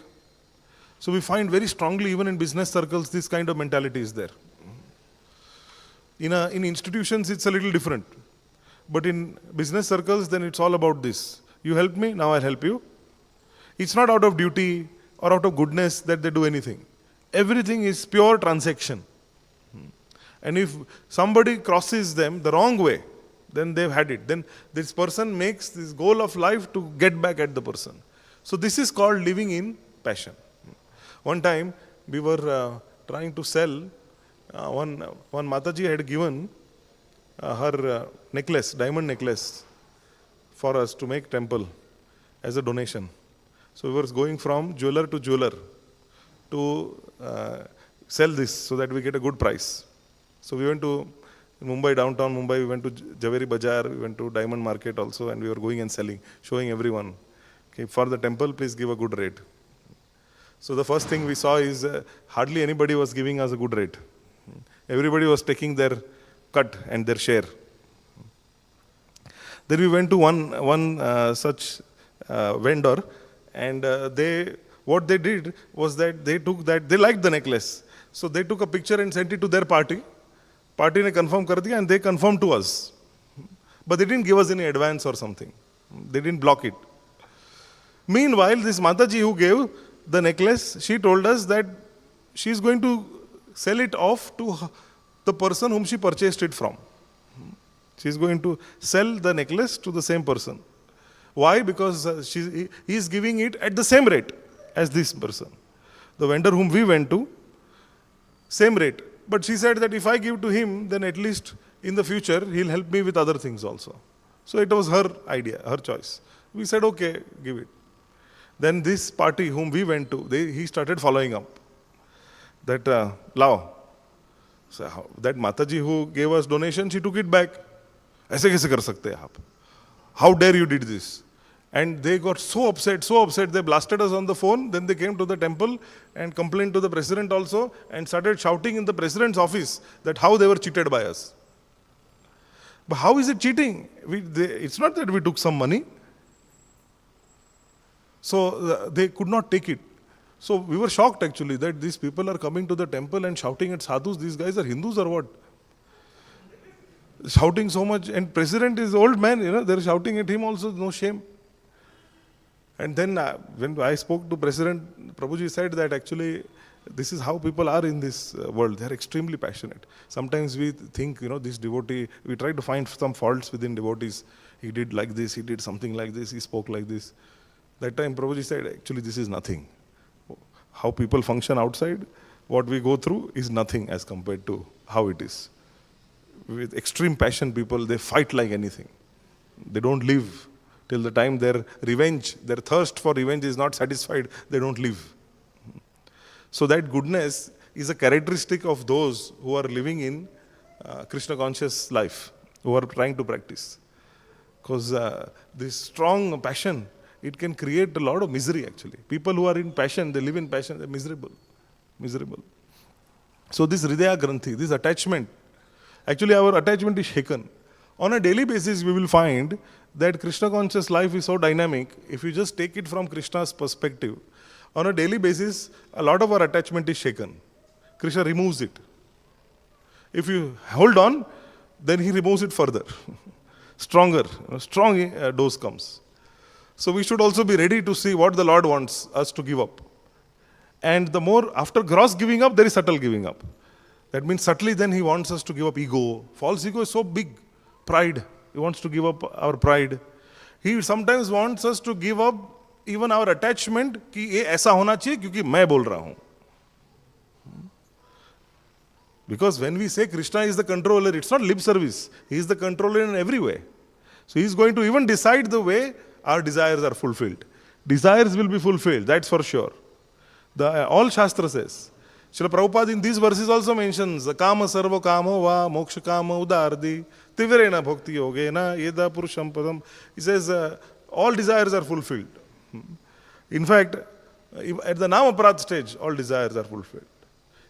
S1: So we find very strongly, even in business circles, this kind of mentality is there. In institutions, it's a little different. But in business circles, then it's all about this. You help me, now I'll help you. It's not out of duty or out of goodness that they do anything. Everything is pure transaction. And if somebody crosses them the wrong way, then they've had it. Then this person makes this goal of life to get back at the person. So this is called living in passion. One time we were trying to sell, one Mataji had given her necklace, diamond necklace, for us to make temple as a donation. So we were going from jeweler to jeweler to sell this so that we get a good price. So we went to Mumbai, downtown Mumbai, we went to Javeri Bazaar, we went to Diamond Market also, and we were going and selling, showing everyone. Okay, for the temple, please give a good rate. So the first thing we saw is hardly anybody was giving us a good rate. Everybody was taking their cut and their share. Then we went to one such vendor, and what they did was that they liked the necklace. So they took a picture and sent it to their party. Party ne confirm kar diya, and they confirmed to us. But they didn't give us any advance or something. They didn't block it. Meanwhile, this Mataji who gave the necklace, she told us that she is going to sell it off to the person whom she purchased it from. She is going to sell the necklace to the same person. Why? Because he is giving it at the same rate as this person. The vendor whom we went to, same rate. But she said that if I give to him, then at least in the future, he'll help me with other things also. So it was her idea, her choice. We said, okay, give it. Then this party whom we went to, he started following up. That, Lao, so that Mataji who gave us donation, she took it back. ऐसे कैसे कर सकते हैं आप? How dare you did this? And they got so upset, they blasted us on the phone. Then they came to the temple and complained to the president also and started shouting in the president's office that how they were cheated by us. But how is it cheating? It's not that we took some money. So they could not take it. So we were shocked actually that these people are coming to the temple and shouting at sadhus. These guys are Hindus or what? Shouting so much. And president is old man, they're shouting at him also, no shame. And then when I spoke to President, Prabhuji said that actually this is how people are in this world. They are extremely passionate. Sometimes we think, this devotee, we try to find some faults within devotees. He did like this, he did something like this, he spoke like this. That time Prabhuji said, actually this is nothing. How people function outside, what we go through is nothing as compared to how it is. With extreme passion people, they fight like anything. They don't live till the time their revenge, their thirst for revenge is not satisfied, they don't live. So that goodness is a characteristic of those who are living in Krishna conscious life, who are trying to practice. Because this strong passion, it can create a lot of misery actually. People who are in passion, they live in passion, they're miserable. So this Hridaya Granthi, this attachment, actually our attachment is shaken. On a daily basis, we will find that Krishna conscious life is so dynamic. If you just take it from Krishna's perspective, on a daily basis, a lot of our attachment is shaken. Krishna removes it. If you hold on, then he removes it further. Stronger, strong dose comes. So we should also be ready to see what the Lord wants us to give up. And the more, after gross giving up, there is subtle giving up. That means subtly then he wants us to give up ego. False ego is so big. Pride. He wants to give up our pride. He sometimes wants us to give up even our attachment कि ये ऐसा होना चाहिए क्योंकि मैं बोल रहा हूँ. Because when we say Krishna is the controller, it's not lip service. He is the controller in every way. So he is going to even decide the way our desires are fulfilled. Desires will be fulfilled, that's for sure. All Shastra says. Srila Prabhupada in these verses also mentions Kama sarva kamo va moksha kama udardi tivrena bhakti yogena yeda purusham padam. He says all desires are fulfilled. In fact, at the Namaparad stage, all desires are fulfilled.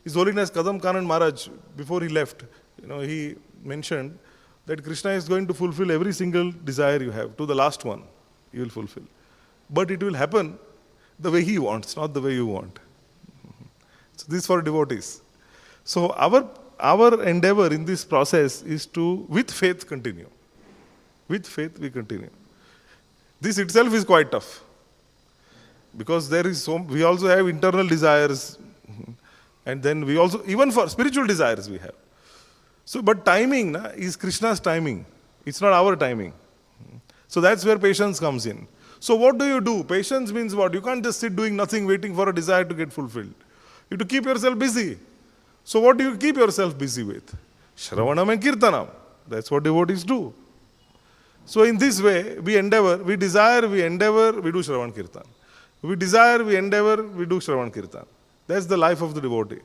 S1: His Holiness Kadam Kanand Maharaj, before he left, he mentioned that Krishna is going to fulfill every single desire you have. To the last one, he will fulfill. But it will happen the way he wants, not the way you want. So this is for devotees. So our endeavor in this process is to, with faith, continue. With faith, we continue. This itself is quite tough. Because we also have internal desires. And then we also, even for spiritual desires we have. So, but timing is Krishna's timing. It's not our timing. So that's where patience comes in. So what do you do? Patience means what? You can't just sit doing nothing waiting for a desire to get fulfilled. You have to keep yourself busy. So what do you keep yourself busy with? Shravanam and Kirtanam. That's what devotees do. So in this way, we endeavor, we desire, we endeavor, we do Shravan Kirtan. We desire, we endeavor, we do Shravan Kirtan. That's the life of the devotee.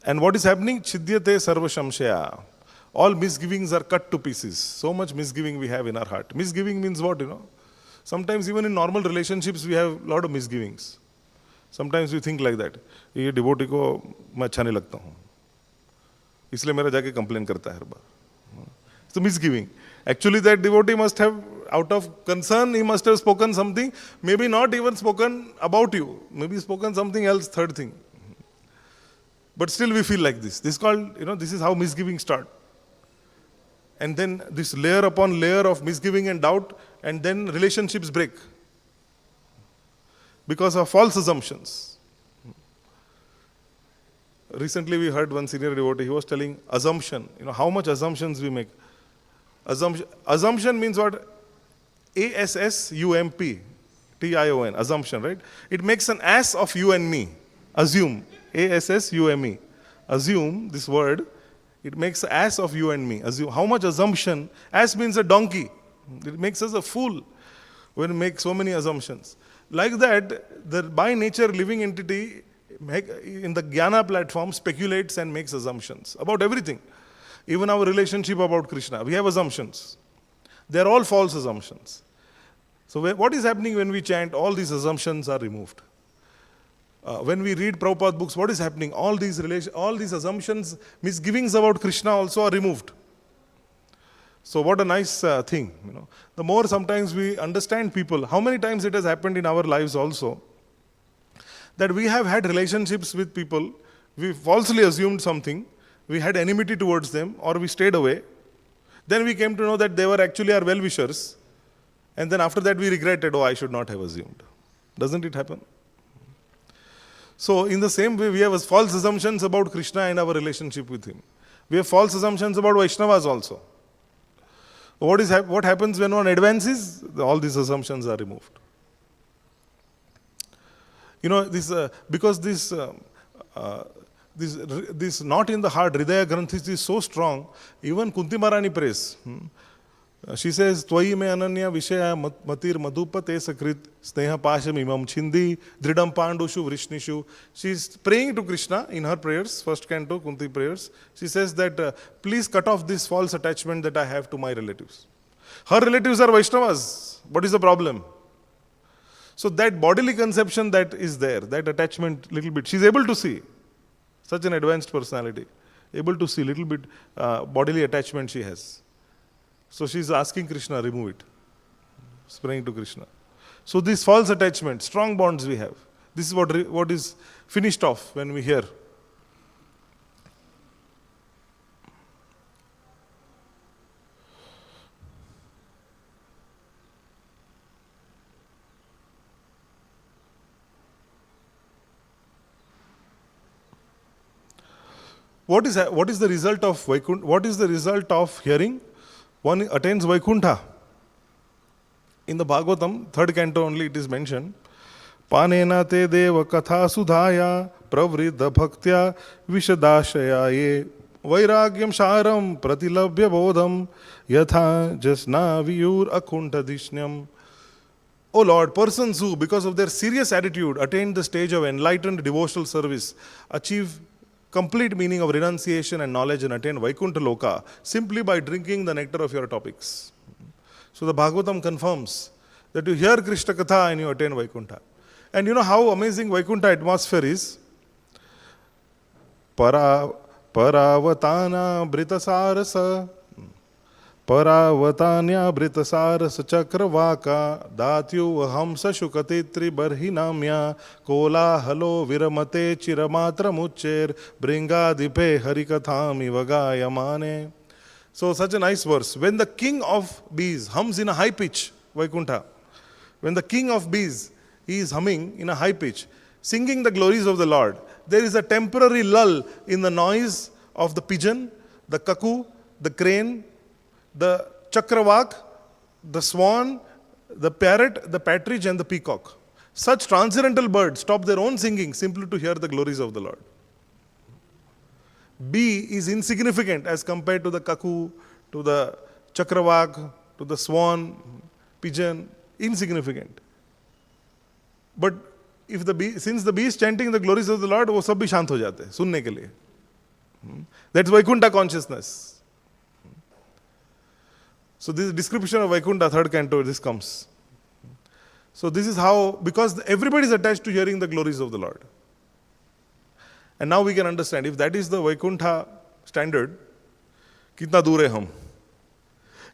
S1: And what is happening? Chidyate sarva shamshaya. All misgivings are cut to pieces. So much misgiving we have in our heart. Misgiving means what, Sometimes even in normal relationships we have a lot of misgivings. Sometimes we think like that. ये devotee को मैं अच्छा नहीं लगता हूँ. इसलिए मेरा जाके complain करता है हर बार. It's a misgiving. Actually that devotee must have, out of concern, he must have spoken something, maybe not even spoken about you. Maybe spoken something else, third thing. But still we feel like this. This is called, this is how misgivings start. And then this layer upon layer of misgiving and doubt, and then relationships break because of false assumptions. Recently we heard one senior devotee, he was telling assumption, how much assumptions we make. Assumption means what? ASSUMPTION, assumption, right? It makes an ass of you and me. Assume, ASSUME. Assume, this word, it makes an ass of you and me. Assume. How much assumption? Ass means a donkey. It makes us a fool when we make so many assumptions. Like that, the by nature living entity in the Jnana platform speculates and makes assumptions about everything. Even our relationship about Krishna, we have assumptions. They are all false assumptions. So what is happening when we chant? All these assumptions are removed. When we read Prabhupada books, what is happening? All these assumptions, misgivings about Krishna also are removed. So what a nice thing. The more sometimes we understand people, how many times it has happened in our lives also, that we have had relationships with people, we falsely assumed something, we had enmity towards them, or we stayed away. Then we came to know that they were actually our well-wishers. And then after that we regretted, I should not have assumed. Doesn't it happen? So in the same way, we have false assumptions about Krishna and our relationship with him. We have false assumptions about Vaishnavas also. What happens when one advances? All these assumptions are removed. Because this knot in the heart, Hridaya Granthis, is so strong, even Kunti Maharani prays. She says, Tvayi me ananya vishaya matir madhupate sakrit sneha pasham imam chindi dridam pandushu vrishnishu. She is praying to Krishna in her prayers, first canto, Kunti prayers. She says that, please cut off this false attachment that I have to my relatives. Her relatives are Vaishnavas. What is the problem? So that bodily conception that is there, that attachment little bit, she is able to see. Such an advanced personality, able to see little bit bodily attachment she has. So she is asking Krishna, remove it. Praying to Krishna. So this false attachment, strong bonds we have. This is what is finished off when we hear. What is the result of Vaikuntha? What is the result of hearing? One attains Vaikuntha. In the Bhagavatam, 3rd canto only it is mentioned. Panena te deva katha sudhaya pravriddha bhaktya vishadashaya ye vairagyam sharam pratilabhya bodham yatha jasna viyur akuntha dishnyam. O Lord, persons who, because of their serious attitude, attain the stage of enlightened devotional service, achieve complete meaning of renunciation and knowledge and attain Vaikuntha Loka simply by drinking the nectar of your topics. So the Bhagavatam confirms that you hear Krishna Katha and you attain Vaikuntha. And you know how amazing Vaikuntha atmosphere is? Paravatana Britasarasa Paravatanya Britasarasa Chakravaka Datyu Hamsa Shukatitri Barhinamya Kola Halo Viramate Chiramatra Mucher Bringadipe Harikathami Vagayamane. So such a nice verse. When the king of bees hums in a high pitch, Vaikuntha, when the king of bees, he is humming in a high pitch, singing the glories of the Lord, there is a temporary lull in the noise of the pigeon, the cuckoo, the crane, the chakravak, the swan, the parrot, the partridge and the peacock. Such transcendental birds stop their own singing simply to hear the glories of the Lord. Bee is insignificant as compared to the cuckoo, to the chakravak, to the swan, pigeon, insignificant. But if the bee, since the bee is chanting the glories of the Lord, वो सब भी शांत हो जाते हैं सुनने के लिए. That's Vaikuntha consciousness. So this description of Vaikuntha, 3rd canto, this comes. So this is how, because everybody is attached to hearing the glories of the Lord. And now we can understand, if that is the Vaikuntha standard, kitna dur hai hum?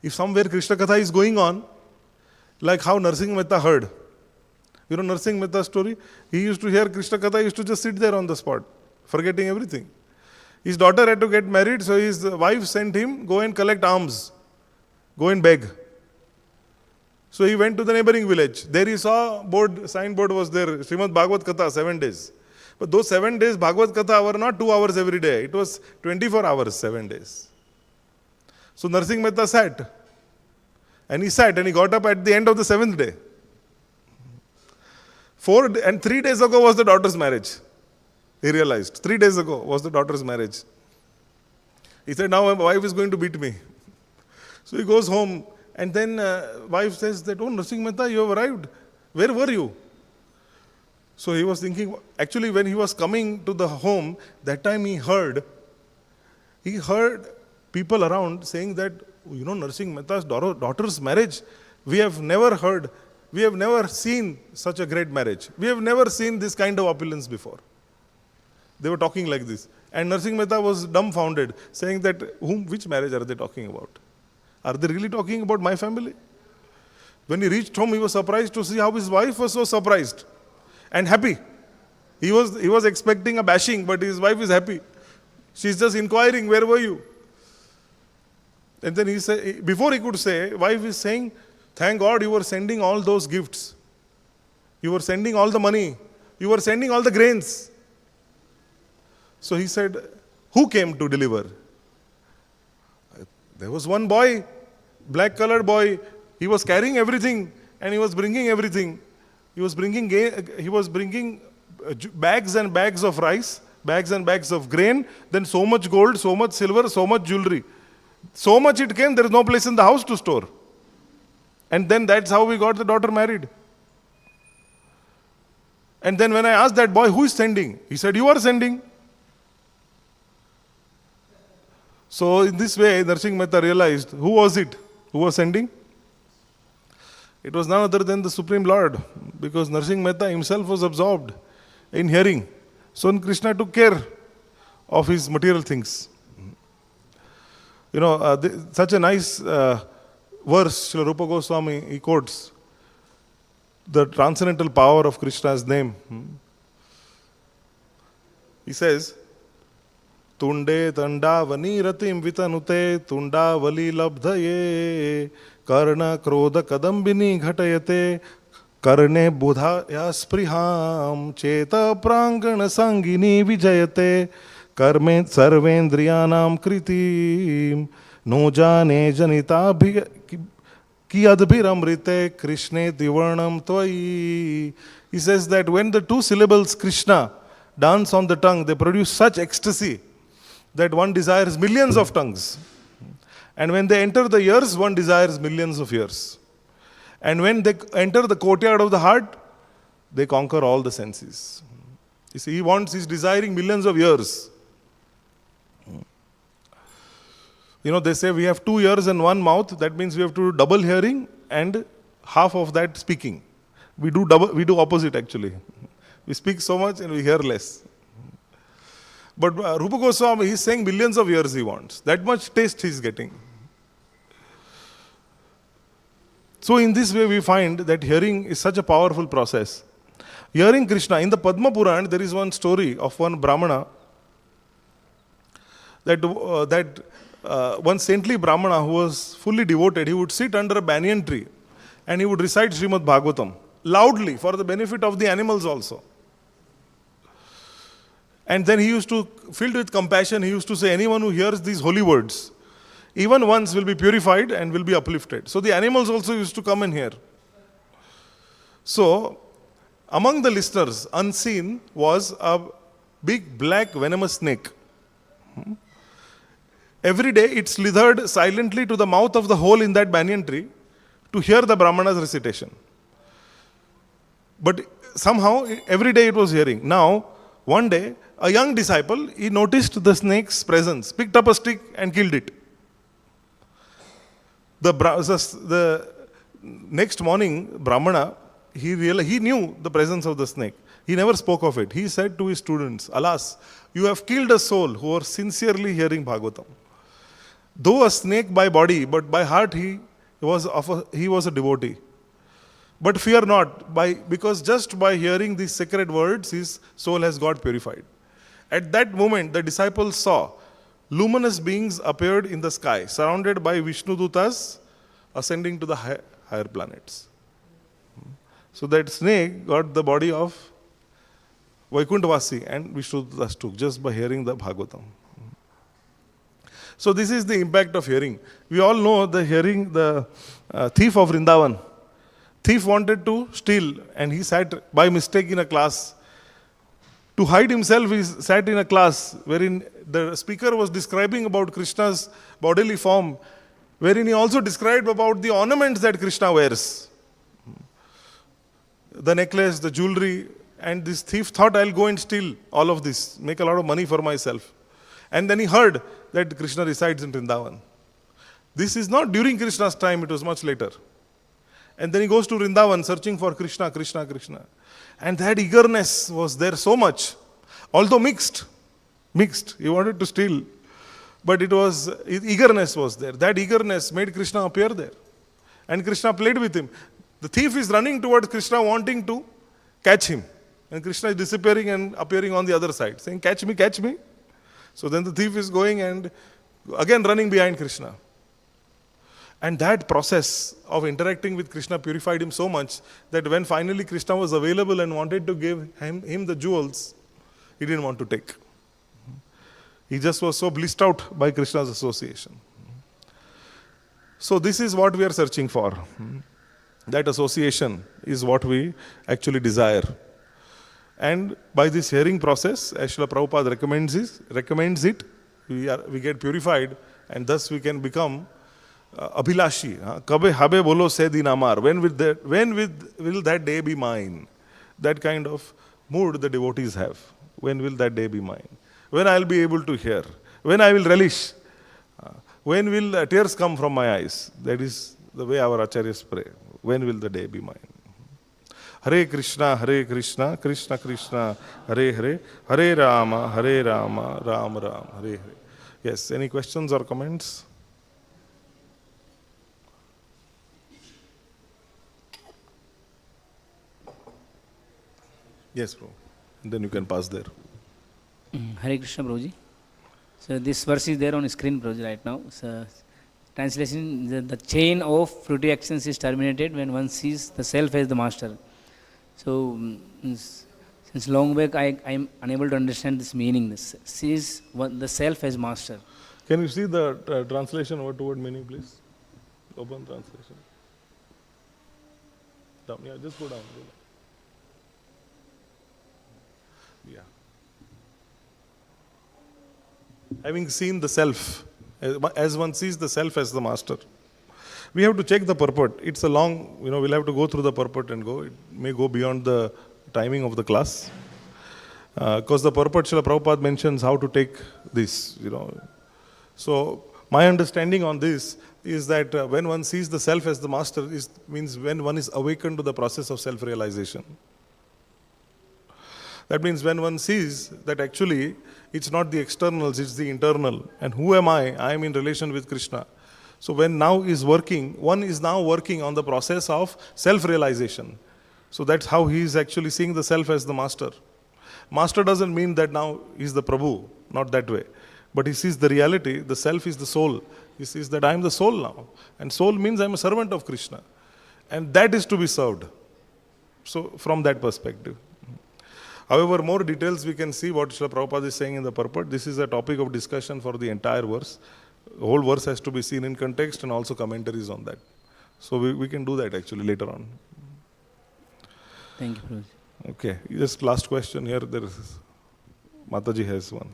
S1: If somewhere Krishna Katha is going on, like how Narsingh Mehta heard. You know Narsingh Mehta's story? He used to hear Krishna Katha, he used to just sit there on the spot, forgetting everything. His daughter had to get married, so his wife sent him, go and collect alms Go and beg. So he went to the neighboring village. There he saw signboard was there, Śrīmad-Bhāgavatam Katha, 7 days. But those 7 days Bhagavad Katha were not 2 hours every day. It was 24 hours, 7 days. So Narsingh Mehta sat. And he sat and he got up at the end of the 7th day. 3 days ago was the daughter's marriage. He realized. 3 days ago was the daughter's marriage. He said, now my wife is going to beat me. So he goes home. And then wife says that, oh, Narsingh Mehta, you have arrived. Where were you? So he was thinking, actually when he was coming to the home, that time he heard people around saying that, Narsingh Mehta's daughter's marriage, we have never seen such a great marriage. We have never seen this kind of opulence before. They were talking like this. And Narsingh Mehta was dumbfounded, saying that, which marriage are they talking about? Are they really talking about my family? When he reached home, he was surprised to see how his wife was so surprised and happy. He was expecting a bashing, but his wife is happy. She's just inquiring, where were you? And then he said, before he could say, wife is saying, thank God you were sending all those gifts. You were sending all the money. You were sending all the grains. So he said, who came to deliver? There was one boy, black-colored boy. He was carrying everything and he was bringing everything. He was bringing bags and bags of rice, bags and bags of grain, then so much gold, so much silver, so much jewelry. So much it came, there is no place in the house to store. And then that's how we got the daughter married. And then when I asked that boy, who is sending? He said, you are sending. So in this way, Narsingh Mehta realized, who was it who was sending? It was none other than the Supreme Lord, because Narsingh Mehta himself was absorbed in hearing. So Krishna took care of his material things. Such a nice verse, Srila Rupa Goswami, he quotes the transcendental power of Krishna's name. He says, Tunde tandavani ratim vitanute tundavali labdhaye karna krodha kadambini ghatayate karne buddhaya spriham cheta prangana sangini vijayate karme sarvendriyanam kritim no jane janita ki adbhiramrite krishne divarnam tvai. He says that when the 2 syllables Krishna dance on the tongue, they produce such ecstasy that one desires millions of tongues. And when they enter the ears, one desires millions of ears. And when they enter the courtyard of the heart, they conquer all the senses. You see, he's desiring millions of ears. They say we have 2 ears and 1 mouth. That means we have to do double hearing and half of that speaking. We do opposite actually. We speak so much and we hear less. But Rupa Goswami, he's saying millions of ears he wants. That much taste he's getting. So in this way we find that hearing is such a powerful process. Hearing Krishna, in the Padma Purana, there is one story of one Brahmana, that one saintly Brahmana who was fully devoted, he would sit under a banyan tree and he would recite Śrīmad-Bhāgavatam loudly for the benefit of the animals also. And then he used to, filled with compassion, he used to say, anyone who hears these holy words, even once will be purified and will be uplifted. So the animals also used to come and hear. So, among the listeners, unseen was a big black venomous snake. Every day it slithered silently to the mouth of the hole in that banyan tree to hear the Brahmana's recitation. But somehow, every day it was hearing. Now, one day, a young disciple, he noticed the snake's presence, picked up a stick and killed it. The next morning, Brahmana, he knew the presence of the snake. He never spoke of it. He said to his students, alas, you have killed a soul who are sincerely hearing Bhagavatam. Though a snake by body, but by heart he was a devotee. But fear not, because just by hearing these sacred words, his soul has got purified. At that moment, the disciples saw luminous beings appeared in the sky, surrounded by Vishnu Dutas ascending to the higher planets. So that snake got the body of Vaikunthavasi and Vishnudas took just by hearing the Bhagavatam. So this is the impact of hearing. We all know the hearing, the thief of Vrindavan. Thief wanted to steal and he sat by mistake in a class. To hide himself, he sat in a class wherein the speaker was describing about Krishna's bodily form, wherein he also described about the ornaments that Krishna wears. The necklace, the jewelry, and this thief thought, I'll go and steal all of this, make a lot of money for myself. And then he heard that Krishna resides in Vrindavan. This is not during Krishna's time, it was much later. And then he goes to Vrindavan searching for Krishna, Krishna, Krishna. And that eagerness was there so much, although mixed. He wanted to steal, but eagerness was there. That eagerness made Krishna appear there. And Krishna played with him. The thief is running towards Krishna wanting to catch him. And Krishna is disappearing and appearing on the other side, saying, catch me, catch me. So then the thief is going and again running behind Krishna. And that process of interacting with Krishna purified him so much that when finally Krishna was available and wanted to give him the jewels, he didn't want to take. He just was so blissed out by Krishna's association. So this is what we are searching for. That association is what we actually desire. And by this hearing process, as Srila Prabhupada recommends it, we get purified and thus we can become abhilashi. Kabe habe bolo se din amar. When will that day be mine? That kind of mood the devotees have. When will that day be mine? When I will be able to hear? When I will relish? When will tears come from my eyes? That is the way our acharyas pray. When will the day be mine? Hare Krishna, Krishna Krishna, Hare Hare, Hare Rama, Rama Rama, Hare Hare. Yes, any questions or comments? Yes, Prabhu. And then you can pass there.
S2: Hare Krishna, Prabhuji. So this verse is there on the screen, Prabhuji, right now. So translation, the chain of fruitive actions is terminated when one sees the self as the master. So since long back I am unable to understand this meaning. This sees the self as master.
S1: Can you see the translation word to word meaning, please? Open translation. Down. Yeah, just go down. Yeah. Having seen the self, as one sees the self as the master. We have to check the purport. It's a long, we'll have to go through the purport and go. It may go beyond the timing of the class. Because the purport, Srila Prabhupada mentions how to take this, So, my understanding on this is that when one sees the self as the master, means when one is awakened to the process of self-realization. That means when one sees that actually it's not the externals, it's the internal. And who am I? I am in relation with Krishna. So when one is now working on the process of self-realization. So that's how he is actually seeing the self as the master. Master doesn't mean that now he's the Prabhu, not that way. But he sees the reality, the self is the soul. He sees that I am the soul now. And soul means I am a servant of Krishna. And that is to be served. So from that perspective. However, more details we can see what Srila Prabhupada is saying in the purport. This is a topic of discussion for the entire verse. The whole verse has to be seen in context and also commentaries on that. So we can do that actually later on.
S2: Thank you, Prabhuji.
S1: Okay, just last question here. There is Mataji has one.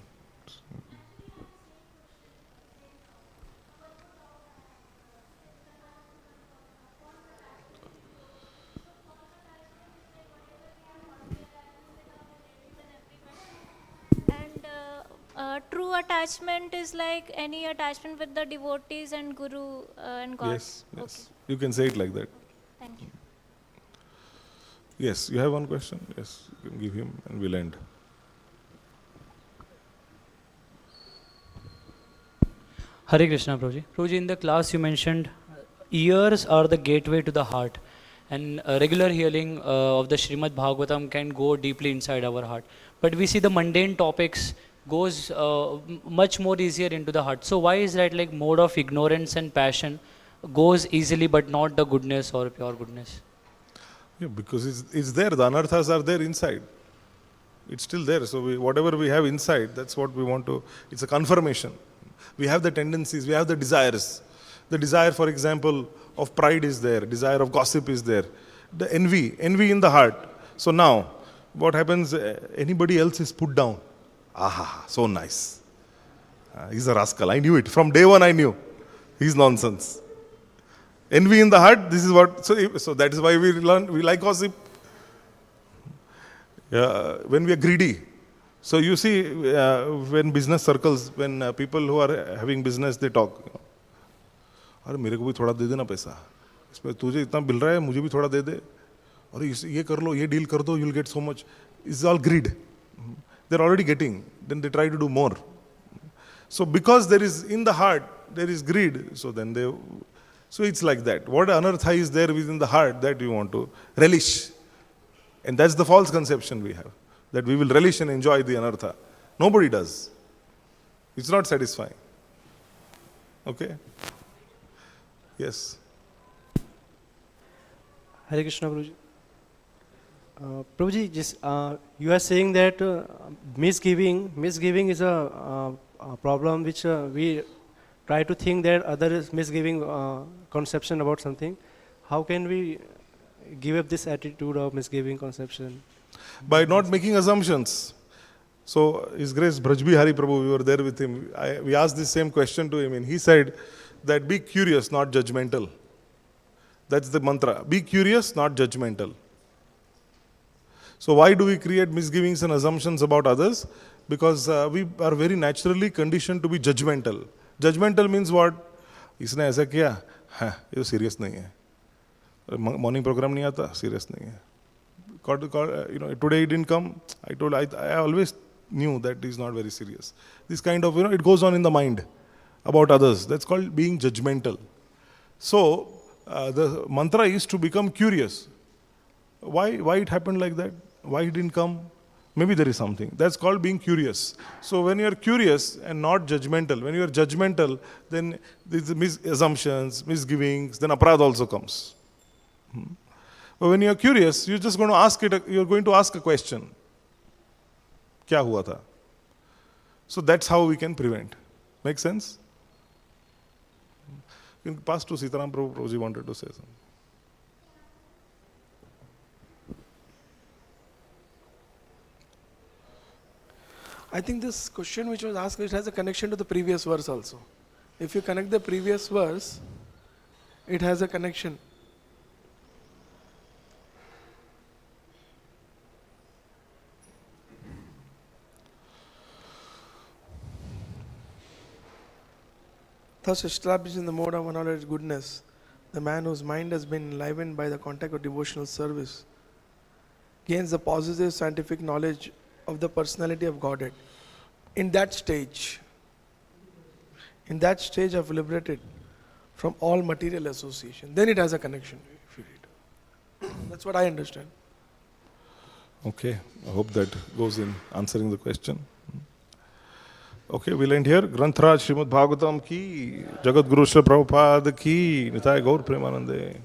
S3: True attachment is like any attachment with the devotees and Guru and God.
S1: Yes, yes. Okay. You can say it like that.
S3: Thank you.
S1: Yes, you have one question? Yes, you can give him and we'll end.
S4: Hare Krishna, Prabhuji. Prabhuji, in the class you mentioned ears are the gateway to the heart, and regular hearing of the Śrīmad-Bhāgavatam can go deeply inside our heart. But we see the mundane topics goes much more easier into the heart. So why is that like mode of ignorance and passion goes easily but not the goodness or pure goodness?
S1: Yeah, because it's there. The anarthas are there inside. It's still there. So whatever we have inside, that's what we want to. It's a confirmation. We have the tendencies. We have the desires. The desire, for example, of pride is there. Desire of gossip is there. The envy in the heart. So now, what happens? Anybody else is put down. Aha, so nice. He's a rascal. I knew it. From day one I knew. He's nonsense. Envy in the heart, this is what, so that is why we like gossip. When we are greedy. So you see, when business circles, when people who are having business, they talk. अरे मेरे को भी थोड़ा दे देना पैसा. इसमें तुझे इतना मिल रहा है, मुझे भी थोड़ा दे दे. अरे ये कर लो, ये deal कर दो, you'll get so much. It's all greed. They're already getting. Then they try to do more. So because there is in the heart, there is greed. So it's like that. What anartha is there within the heart that you want to relish. And that's the false conception we have. That we will relish and enjoy the anartha. Nobody does. It's not satisfying. Okay? Yes.
S5: Hare Krishna, Prabhuji. Prabhuji, you are saying that misgiving is a problem which we try to think that other is misgiving conception about something. How can we give up this attitude of misgiving conception?
S1: By not making assumptions. So His Grace Brajbi Hari Prabhu, we were there with him. We asked the same question to him and he said that be curious, not judgmental. That's the mantra. Be curious, not judgmental. So why do we create misgivings and assumptions about others? Because we are very naturally conditioned to be judgmental. Judgmental means what? इसने ऐसा किया, हाँ, ये तो serious नहीं है. Morning program नहीं आता, serious नहीं है. Today he didn't come. I always knew that he's not very serious. This kind of, it goes on in the mind about others. That's called being judgmental. So the mantra is to become curious. Why it happened like that? Why he didn't come? Maybe there is something. That's called being curious. So when you are curious and not judgmental, when you are judgmental, then these assumptions, misgivings, then aparadha also comes. But when you are curious, you're just going to ask you're going to ask a question. Kya hua tha? So that's how we can prevent. Make sense? In past to Sitaram Prabhuji wanted to say something.
S6: I think this question which was asked, it has a connection to the previous verse also. If you connect the previous verse, it has a connection. Thus established in the mode of unacknowledged goodness, the man whose mind has been enlivened by the contact of devotional service gains the positive scientific knowledge of the personality of Godhead. In that stage I've liberated from all material association. Then it has a connection, if you read. That's what I understand.
S1: Okay, I hope that goes in answering the question. Okay, we'll end here. Granth Raj Śrīmad-Bhāgavatam ki, Jagat Guru Śrīla Prabhupada ki, Nitai Gaur Premanande.